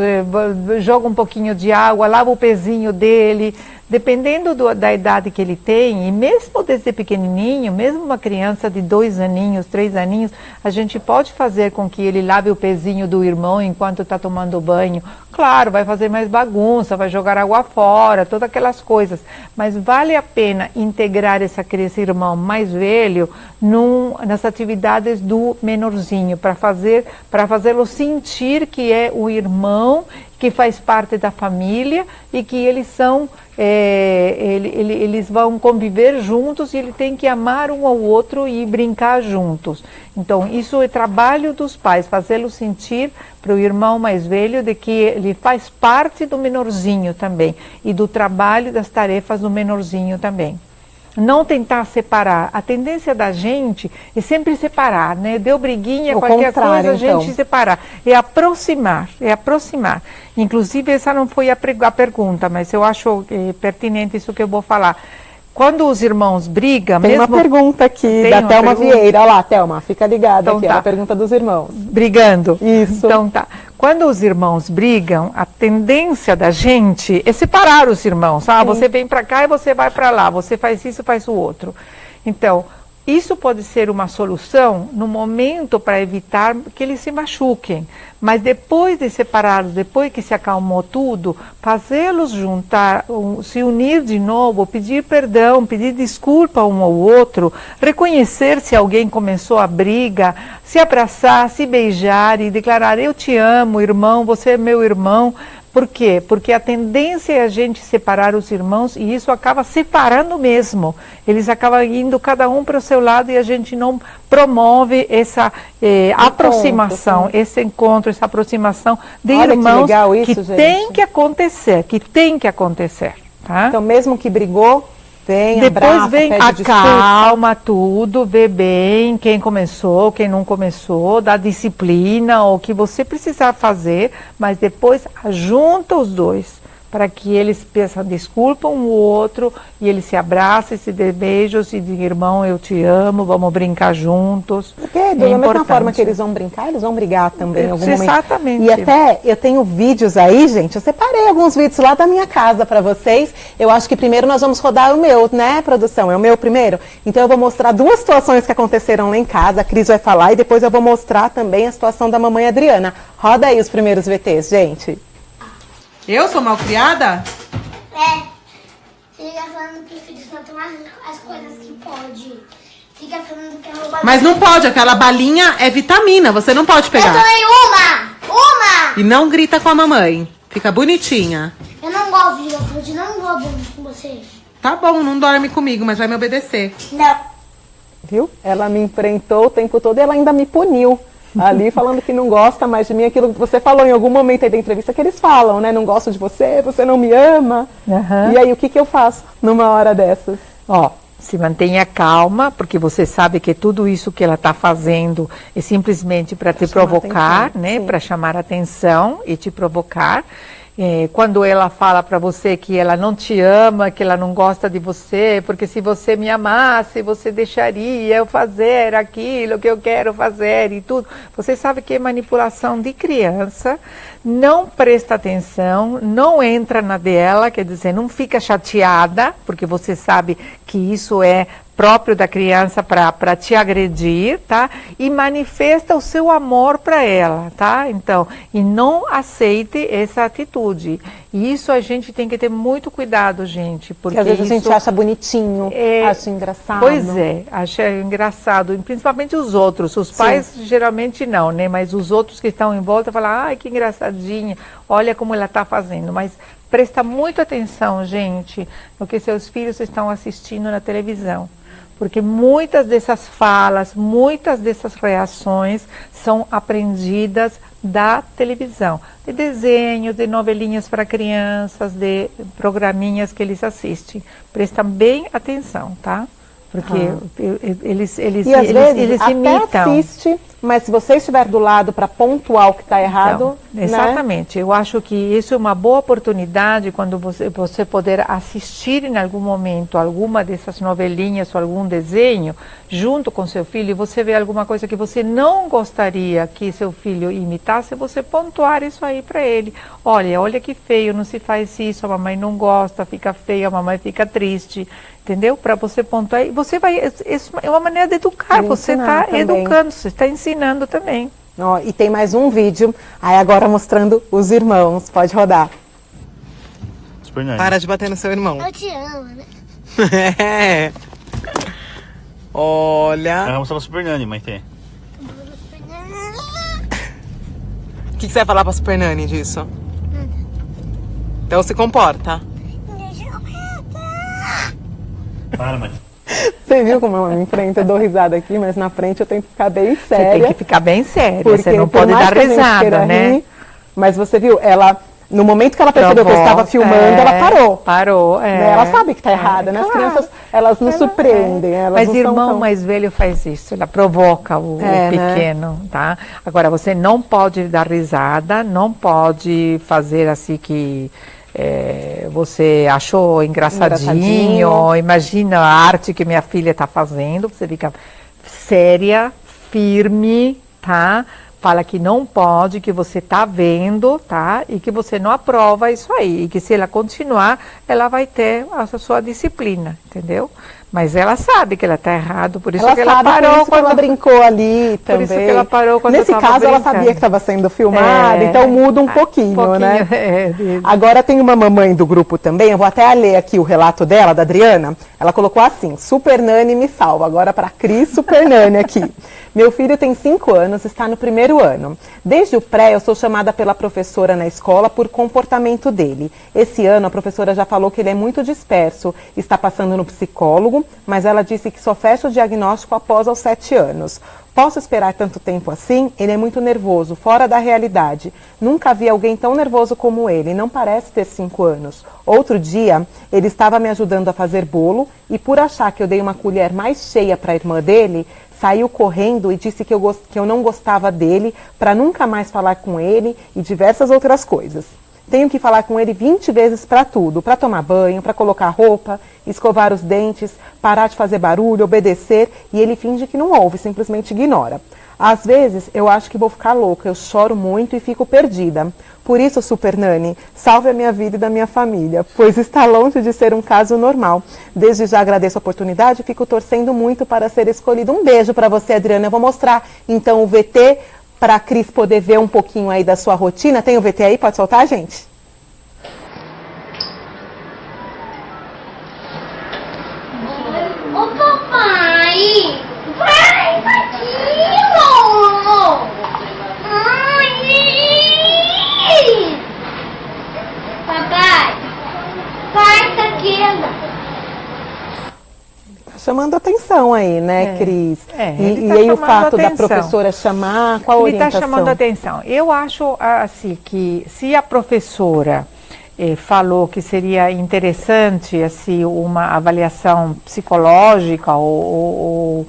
joga um pouquinho de água, lava o pezinho dele. Dependendo da idade que ele tem, e mesmo desde pequenininho, mesmo uma criança de 2 aninhos, 3 aninhos, a gente pode fazer com que ele lave o pezinho do irmão enquanto está tomando banho. Claro, vai fazer mais bagunça, vai jogar água fora, todas aquelas coisas. Mas vale a pena integrar esse irmão mais velho nas atividades do menorzinho, para fazê-lo sentir que é o irmão, que faz parte da família e que eles são, eles vão conviver juntos e ele tem que amar um ao outro e brincar juntos. Então, isso é trabalho dos pais, fazê-lo sentir para o irmão mais velho de que ele faz parte do menorzinho também e do trabalho das tarefas do menorzinho também. Não tentar separar. A tendência da gente é sempre separar, né? Deu briguinha, qualquer coisa, a gente separar. É aproximar, é aproximar. Inclusive, essa não foi a pergunta, mas eu acho pertinente isso que eu vou falar. Quando os irmãos brigam... Tem uma pergunta aqui da Thelma Vieira. Olha lá, Thelma, fica ligada então, aqui, tá. A pergunta dos irmãos. Brigando? Isso. Então tá. Quando os irmãos brigam, a tendência da gente é separar os irmãos. Ah, você vem para cá e você vai para lá, você faz isso, faz o outro. Então, isso pode ser uma solução no momento para evitar que eles se machuquem. Mas depois de separá-los, depois que se acalmou tudo, fazê-los juntar, se unir de novo, pedir perdão, pedir desculpa um ao outro, reconhecer se alguém começou a briga, se abraçar, se beijar e declarar: eu te amo, irmão, você é meu irmão. Por quê? Porque a tendência é a gente separar os irmãos e isso acaba separando mesmo. Eles acabam indo cada um para o seu lado e a gente não promove essa aproximação, esse encontro, essa aproximação de irmãos que tem que acontecer, tá? Então, mesmo que brigou, vem, depois abraça, vem, acalma tudo, vê bem quem começou, quem não começou, dá disciplina, ou o que você precisar fazer, mas depois junta os dois, para que eles peçam desculpa um ao outro, e eles se abraçem, se dê beijos, e digam: irmão, eu te amo, vamos brincar juntos. Porque da mesma forma que eles vão brincar, eles vão brigar também em algum momento. Exatamente. E até eu tenho vídeos aí, gente, eu separei alguns vídeos lá da minha casa para vocês. Eu acho que primeiro nós vamos rodar o meu, né, produção? É o meu primeiro? Então eu vou mostrar 2 situações que aconteceram lá em casa, a Cris vai falar, e depois eu vou mostrar também a situação da mamãe Adriana. Roda aí os primeiros VTs, gente. Eu sou malcriada? Fica falando que filhos não tomar as coisas que pode. Fica falando que é roubar. Mas não pode, aquela balinha é vitamina, você não pode pegar. Eu tomei uma! E não grita com a mamãe, fica bonitinha. Eu não gosto de iogurte, não gosto com você. Tá bom, não dorme comigo, mas vai me obedecer. Não. Viu? Ela me enfrentou o tempo todo e ela ainda me puniu. Ali falando que não gosta mais de mim, aquilo que você falou em algum momento aí da entrevista que eles falam, né? Não gosto de você, você não me ama. E aí, o que eu faço numa hora dessas? Se mantenha calma, porque você sabe que tudo isso que ela está fazendo é simplesmente para te provocar, né? Para chamar atenção e te provocar. Quando ela fala para você que ela não te ama, que ela não gosta de você, porque se você me amasse, você deixaria eu fazer aquilo que eu quero fazer e tudo. Você sabe que é manipulação de criança, não presta atenção, não entra na dela, quer dizer, não fica chateada, porque você sabe que isso é próprio da criança para te agredir, tá? E manifesta o seu amor para ela, tá? Então, e não aceite essa atitude. E isso a gente tem que ter muito cuidado, gente, porque às vezes isso a gente acha bonitinho, acha engraçado. Pois é, acha engraçado, e principalmente os outros. Os pais geralmente não, né? Mas os outros que estão em volta falam, ai, que engraçadinha, olha como ela está fazendo. Mas presta muita atenção, gente, no que seus filhos estão assistindo na televisão. Porque muitas dessas falas, muitas dessas reações são aprendidas da televisão. De desenho, de novelinhas para crianças, de programinhas que eles assistem. Presta bem atenção, tá? Porque eles até imitam. Assiste, mas se você estiver do lado para pontuar o que está errado... Então, exatamente. Né? Eu acho que isso é uma boa oportunidade quando você poder assistir em algum momento alguma dessas novelinhas ou algum desenho junto com seu filho e você vê alguma coisa que você não gostaria que seu filho imitasse, você pontuar isso aí para ele. Olha que feio, não se faz isso, a mamãe não gosta, fica feio, a mamãe fica triste. Entendeu? Para você pontuar, você vai, isso é uma maneira de educar, você está educando, você está ensinando também. Ó, e tem mais um vídeo, aí agora mostrando os irmãos, pode rodar. Para de bater no seu irmão. Eu te amo, né? É. Olha. Vamos falar Super Nani, mãe, tem. O que você vai falar pra Super Nani disso? Então se comporta. Para, mãe. Você viu como eu me enfrento? Eu dou risada aqui, mas na frente eu tenho que ficar bem séria. Você tem que ficar bem séria, porque você não pode dar risada, né? Rir, mas você viu, ela, no momento que ela percebeu que eu estava filmando, ela parou. Parou, né? Ela sabe que está errada, né? As crianças, elas nos surpreendem. Elas mas não irmão tão... mais velho faz isso, ela provoca o pequeno, né? Tá? Agora, você não pode dar risada, não pode fazer assim que... você achou engraçadinho, imagina a arte que minha filha está fazendo, você fica séria, firme, tá? Fala que não pode, que você está vendo, tá? E que você não aprova isso aí, e que se ela continuar, ela vai ter a sua disciplina, entendeu? Mas ela sabe que ela está errado, por isso que ela parou. Por isso que ela brincou ali também. Por isso que ela parou quando Nesse caso, ela sabia que estava sendo filmada, então muda um pouquinho, né? Agora tem uma mamãe do grupo também, eu vou até ler aqui o relato dela, da Adriana. Ela colocou assim, Super Nani me salva. Agora para Cris, Super Nani aqui. Meu filho tem 5 anos, está no 1º ano. Desde o pré, eu sou chamada pela professora na escola por comportamento dele. Esse ano, a professora já falou que ele é muito disperso, está passando no psicólogo, mas ela disse que só fecha o diagnóstico após aos 7 anos. Posso esperar tanto tempo assim? Ele é muito nervoso, fora da realidade. Nunca vi alguém tão nervoso como ele, não parece ter 5 anos. Outro dia, ele estava me ajudando a fazer bolo e por achar que eu dei uma colher mais cheia para a irmã dele, saiu correndo e disse que eu não gostava dele, para nunca mais falar com ele e diversas outras coisas. Tenho que falar com ele 20 vezes para tudo, para tomar banho, para colocar roupa, escovar os dentes, parar de fazer barulho, obedecer, e ele finge que não ouve, simplesmente ignora. Às vezes eu acho que vou ficar louca, eu choro muito e fico perdida. Por isso, Super Nani, salve a minha vida e da minha família, pois está longe de ser um caso normal. Desde já agradeço a oportunidade e fico torcendo muito para ser escolhido. Um beijo para você, Adriana. Eu vou mostrar então o VT para a Cris poder ver um pouquinho aí da sua rotina. Tem o VT aí? Pode soltar, gente? Ô, papai! Vai, Patinho! Papai! Vai, Taquila! Tá chamando atenção aí, né, Cris? E aí o fato da professora chamar, qual a orientação? Ele está chamando atenção. Eu acho assim que se a professora falou que seria interessante assim uma avaliação psicológica ou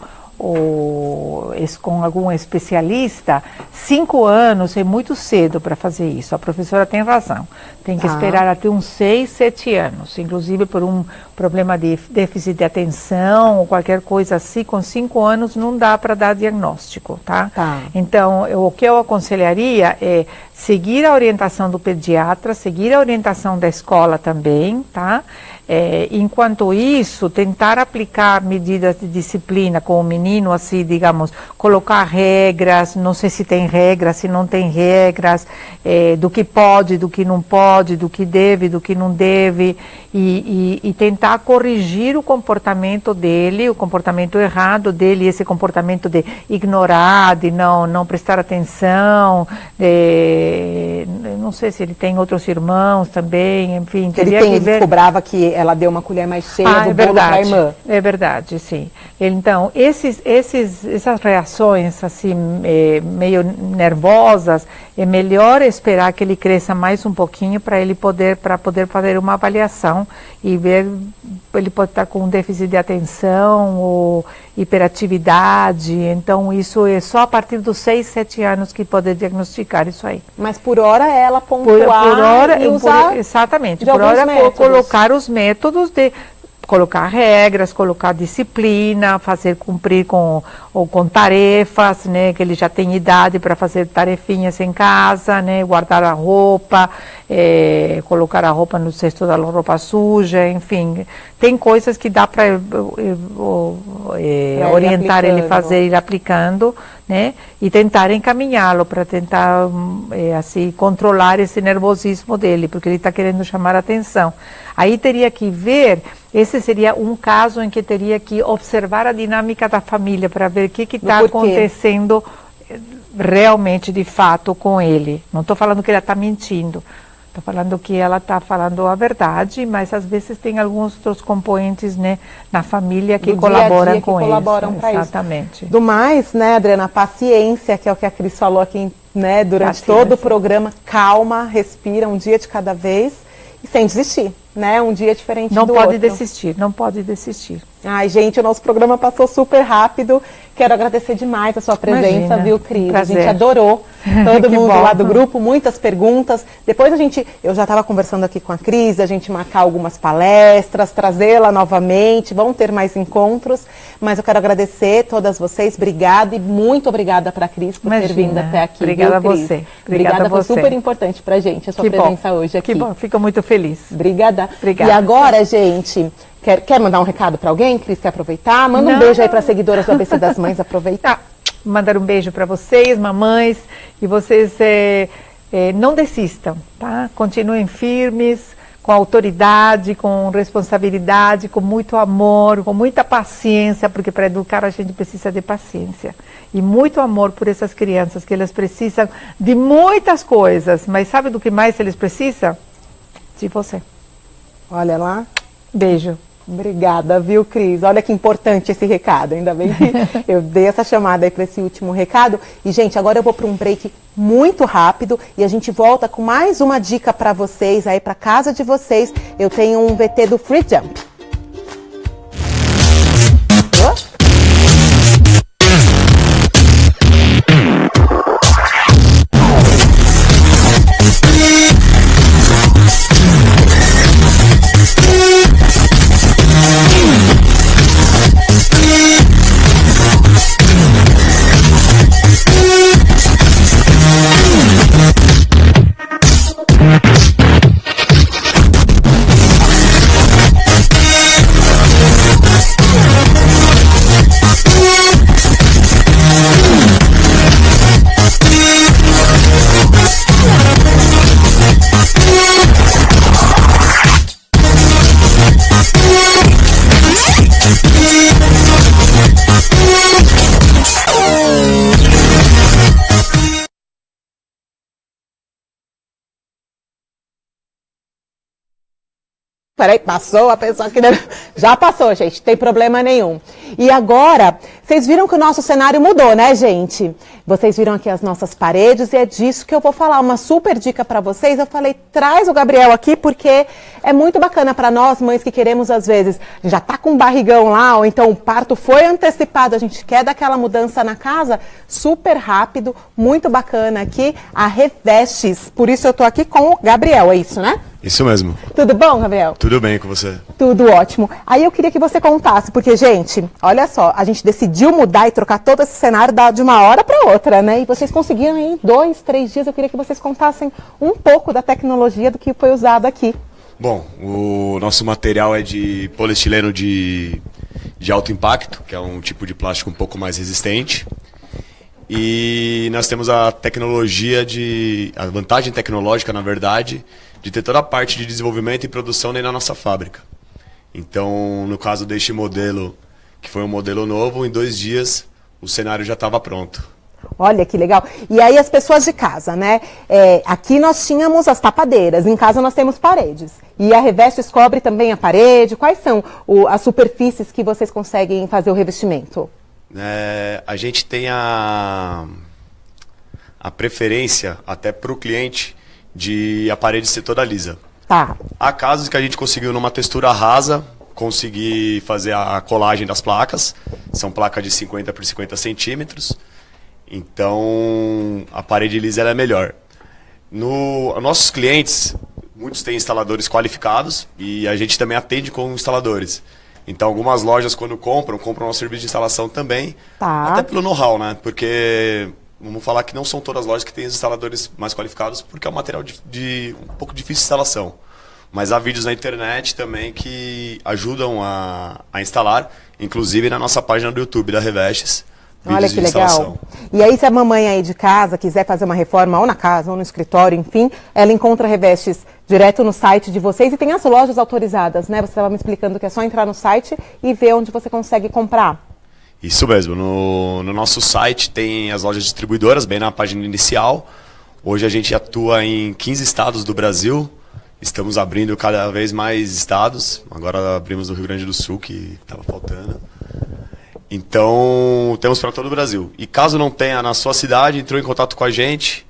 com algum especialista, 5 anos é muito cedo para fazer isso. A professora tem razão. Tem que esperar até uns 6, 7 anos. Inclusive por um problema de déficit de atenção ou qualquer coisa assim, com 5 anos não dá para dar diagnóstico, tá? Então, o que eu aconselharia é seguir a orientação do pediatra, seguir a orientação da escola também, tá? Enquanto isso, tentar aplicar medidas de disciplina com o menino, assim, digamos, colocar regras, não sei se tem regras, se não tem regras, do que pode, do que não pode, do que deve, do que não deve, e tentar corrigir o comportamento dele, o comportamento errado dele, esse comportamento de ignorar, de não prestar atenção, não sei se ele tem outros irmãos também, enfim. Ele cobrava que ela deu uma colher mais cheia do bolo para a irmã. É verdade, sim. Então, essas reações assim, meio nervosas, é melhor esperar que ele cresça mais um pouquinho para poder fazer uma avaliação e ver, ele pode estar com um déficit de atenção ou hiperatividade, então isso é só a partir dos 6, 7 anos que pode diagnosticar isso aí. Mas por hora ela pontuar e usar exatamente, por hora colocar os métodos de colocar regras, colocar disciplina, fazer cumprir com tarefas, né, que ele já tem idade para fazer tarefinhas em casa, né, guardar a roupa, colocar a roupa no cesto da roupa suja, enfim, tem coisas que dá para orientar ele fazer, ir aplicando, né, e tentar encaminhá-lo para tentar assim controlar esse nervosismo dele, porque ele está querendo chamar a atenção. Aí teria que ver, esse seria um caso em que teria que observar a dinâmica da família para ver o que está acontecendo realmente, de fato, com ele. Não estou falando que ela está mentindo, estou falando que ela está falando a verdade, mas às vezes tem alguns outros componentes, né, na família que colaboram com isso. Exatamente. Do mais, né, Adriana, paciência, que é o que a Cris falou aqui, né, durante todo o programa, calma, respira, um dia de cada vez e sem desistir. Né? Um dia diferente do outro. Não pode desistir, não pode desistir. Ai, gente, o nosso programa passou super rápido. Quero agradecer demais a sua presença, viu, Cris? Prazer. A gente adorou. Todo mundo lá do grupo, muitas perguntas. Depois eu já estava conversando aqui com a Cris, a gente marcar algumas palestras, trazê-la novamente, vão ter mais encontros. Mas eu quero agradecer todas vocês, obrigada e muito obrigada para a Cris por ter vindo até aqui. Obrigada, viu, Cris? a você. Obrigada, foi super importante para a gente, a sua presença hoje aqui. Que bom, fico muito feliz. Obrigada. Obrigada. E agora, gente, quer mandar um recado para alguém? Cris, quer aproveitar? Manda um beijo aí para as seguidoras do ABC das Mães, aproveitar. Mandar um beijo para vocês, mamães, e vocês não desistam, tá? Continuem firmes, com autoridade, com responsabilidade, com muito amor, com muita paciência, porque para educar a gente precisa de paciência. E muito amor por essas crianças, que elas precisam de muitas coisas, mas sabe do que mais eles precisam? De você. Olha lá. Beijo. Obrigada, viu, Cris? Olha que importante esse recado. Ainda bem que eu dei essa chamada aí para esse último recado. E, gente, agora eu vou para um break muito rápido e a gente volta com mais uma dica para vocês aí, para casa de vocês. Eu tenho um VT do Free Jump. Peraí, passou a pessoa que... Já passou, gente, não tem problema nenhum. E agora, vocês viram que o nosso cenário mudou, né, gente? Vocês viram aqui as nossas paredes e é disso que eu vou falar. Uma super dica para vocês. Eu falei, traz o Gabriel aqui porque é muito bacana para nós, mães que queremos, às vezes, já tá com um barrigão lá, ou então o parto foi antecipado, a gente quer dar aquela mudança na casa, super rápido, muito bacana aqui, a Revestes. Por isso eu tô aqui com o Gabriel, é isso, né? Isso mesmo. Tudo bom, Gabriel? Tudo bem com você? Tudo ótimo. Aí eu queria que você contasse, porque, gente, olha só, a gente decidiu mudar e trocar todo esse cenário de uma hora para outra, né? E vocês conseguiram em 2, 3 dias. Eu queria que vocês contassem um pouco da tecnologia do que foi usado aqui. Bom, o nosso material é de poliestileno de alto impacto, que é um tipo de plástico um pouco mais resistente. E nós temos a tecnologia a vantagem tecnológica, na verdade, de ter toda a parte de desenvolvimento e produção dentro da nossa fábrica. Então, no caso deste modelo, que foi um modelo novo, em 2 dias o cenário já estava pronto. Olha que legal. E aí as pessoas de casa, né? Aqui nós tínhamos as tapadeiras, em casa nós temos paredes. E a Revestes cobre também a parede. Quais são as superfícies que vocês conseguem fazer o revestimento? A gente tem a preferência até para o cliente de a parede ser toda lisa. Tá. Há casos que a gente conseguiu numa textura rasa, conseguir fazer a colagem das placas. São placas de 50 por 50 centímetros. Então, a parede lisa ela é melhor. Nossos clientes, muitos têm instaladores qualificados e a gente também atende com instaladores. Então, algumas lojas, quando compram nosso serviço de instalação também. Tá. Até pelo know-how, né? Porque, vamos falar que não são todas as lojas que têm os instaladores mais qualificados, porque é um material um pouco difícil de instalação. Mas há vídeos na internet também que ajudam a instalar, inclusive na nossa página do YouTube da Revestes. Olha que legal. E aí, se a mamãe aí de casa quiser fazer uma reforma ou na casa ou no escritório, enfim, ela encontra Revestes direto no site de vocês e tem as lojas autorizadas, né? Você estava me explicando que é só entrar no site e ver onde você consegue comprar. Isso mesmo. No nosso site tem as lojas distribuidoras, bem na página inicial. Hoje a gente atua em 15 estados do Brasil. Estamos abrindo cada vez mais estados. Agora abrimos o Rio Grande do Sul, que estava faltando. Então, temos para todo o Brasil. E caso não tenha na sua cidade, entrou em contato com a gente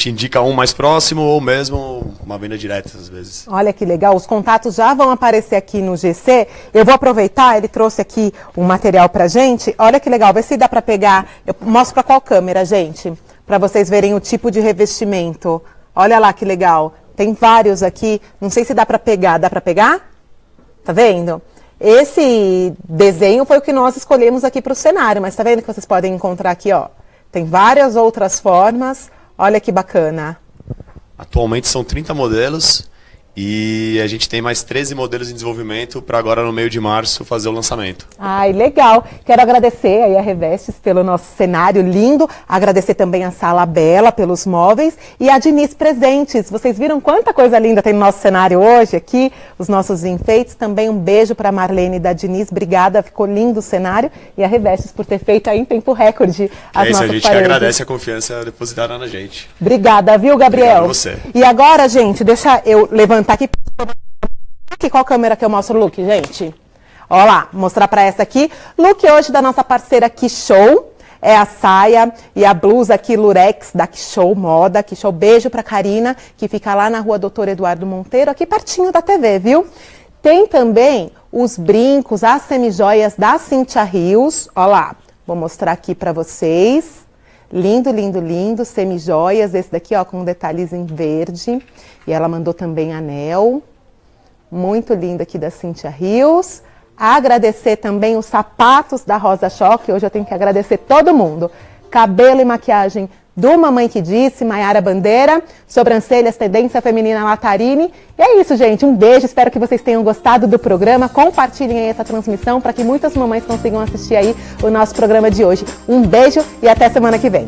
indica um mais próximo ou mesmo uma venda direta, às vezes. Olha que legal, os contatos já vão aparecer aqui no GC. Eu vou aproveitar, ele trouxe aqui um material pra gente. Olha que legal, vê se dá para pegar. Eu mostro para qual câmera, gente? Para vocês verem o tipo de revestimento. Olha lá que legal. Tem vários aqui, não sei se dá para pegar. Dá para pegar? Tá vendo? Esse desenho foi o que nós escolhemos aqui para o cenário, mas tá vendo que vocês podem encontrar aqui, ó. Tem várias outras formas, olha que bacana. Atualmente são 30 modelos e a gente tem mais 13 modelos em desenvolvimento para agora no meio de março fazer o lançamento. Ai, legal. Quero agradecer aí a Revestes pelo nosso cenário lindo, agradecer também a Sala Bela pelos móveis e a Diniz Presentes. Vocês viram quanta coisa linda tem no nosso cenário hoje aqui, os nossos enfeites. Também um beijo para a Marlene da Diniz, obrigada, ficou lindo o cenário. E a Revestes por ter feito aí em tempo recorde as nossas paredes. A gente que agradece a confiança depositada na gente. Obrigada, viu, Gabriel? Obrigado a você. E agora, gente, deixa eu levantar aqui qual câmera que eu mostro o look, gente? Olha lá, mostrar para essa aqui. Look hoje da nossa parceira Quixou. É a saia e a blusa aqui Lurex da Quixou Moda. Quixou, beijo pra Karina, que fica lá na rua Doutor Eduardo Monteiro, aqui pertinho da TV, viu? Tem também os brincos, as semijoias da Cynthia Rios. Olha lá, vou mostrar aqui para vocês. Lindo, lindo, lindo, semijoias, esse daqui, ó, com detalhes em verde. E ela mandou também anel. Muito lindo aqui da Cynthia Rios. Agradecer também os sapatos da Rosa Choque. Hoje eu tenho que agradecer todo mundo. Cabelo e maquiagem do Mamãe que Disse, Maiara Bandeira. Sobrancelhas, Tendência Feminina Latarine. E é isso, gente. Um beijo. Espero que vocês tenham gostado do programa. Compartilhem aí essa transmissão para que muitas mamães consigam assistir aí o nosso programa de hoje. Um beijo e até semana que vem.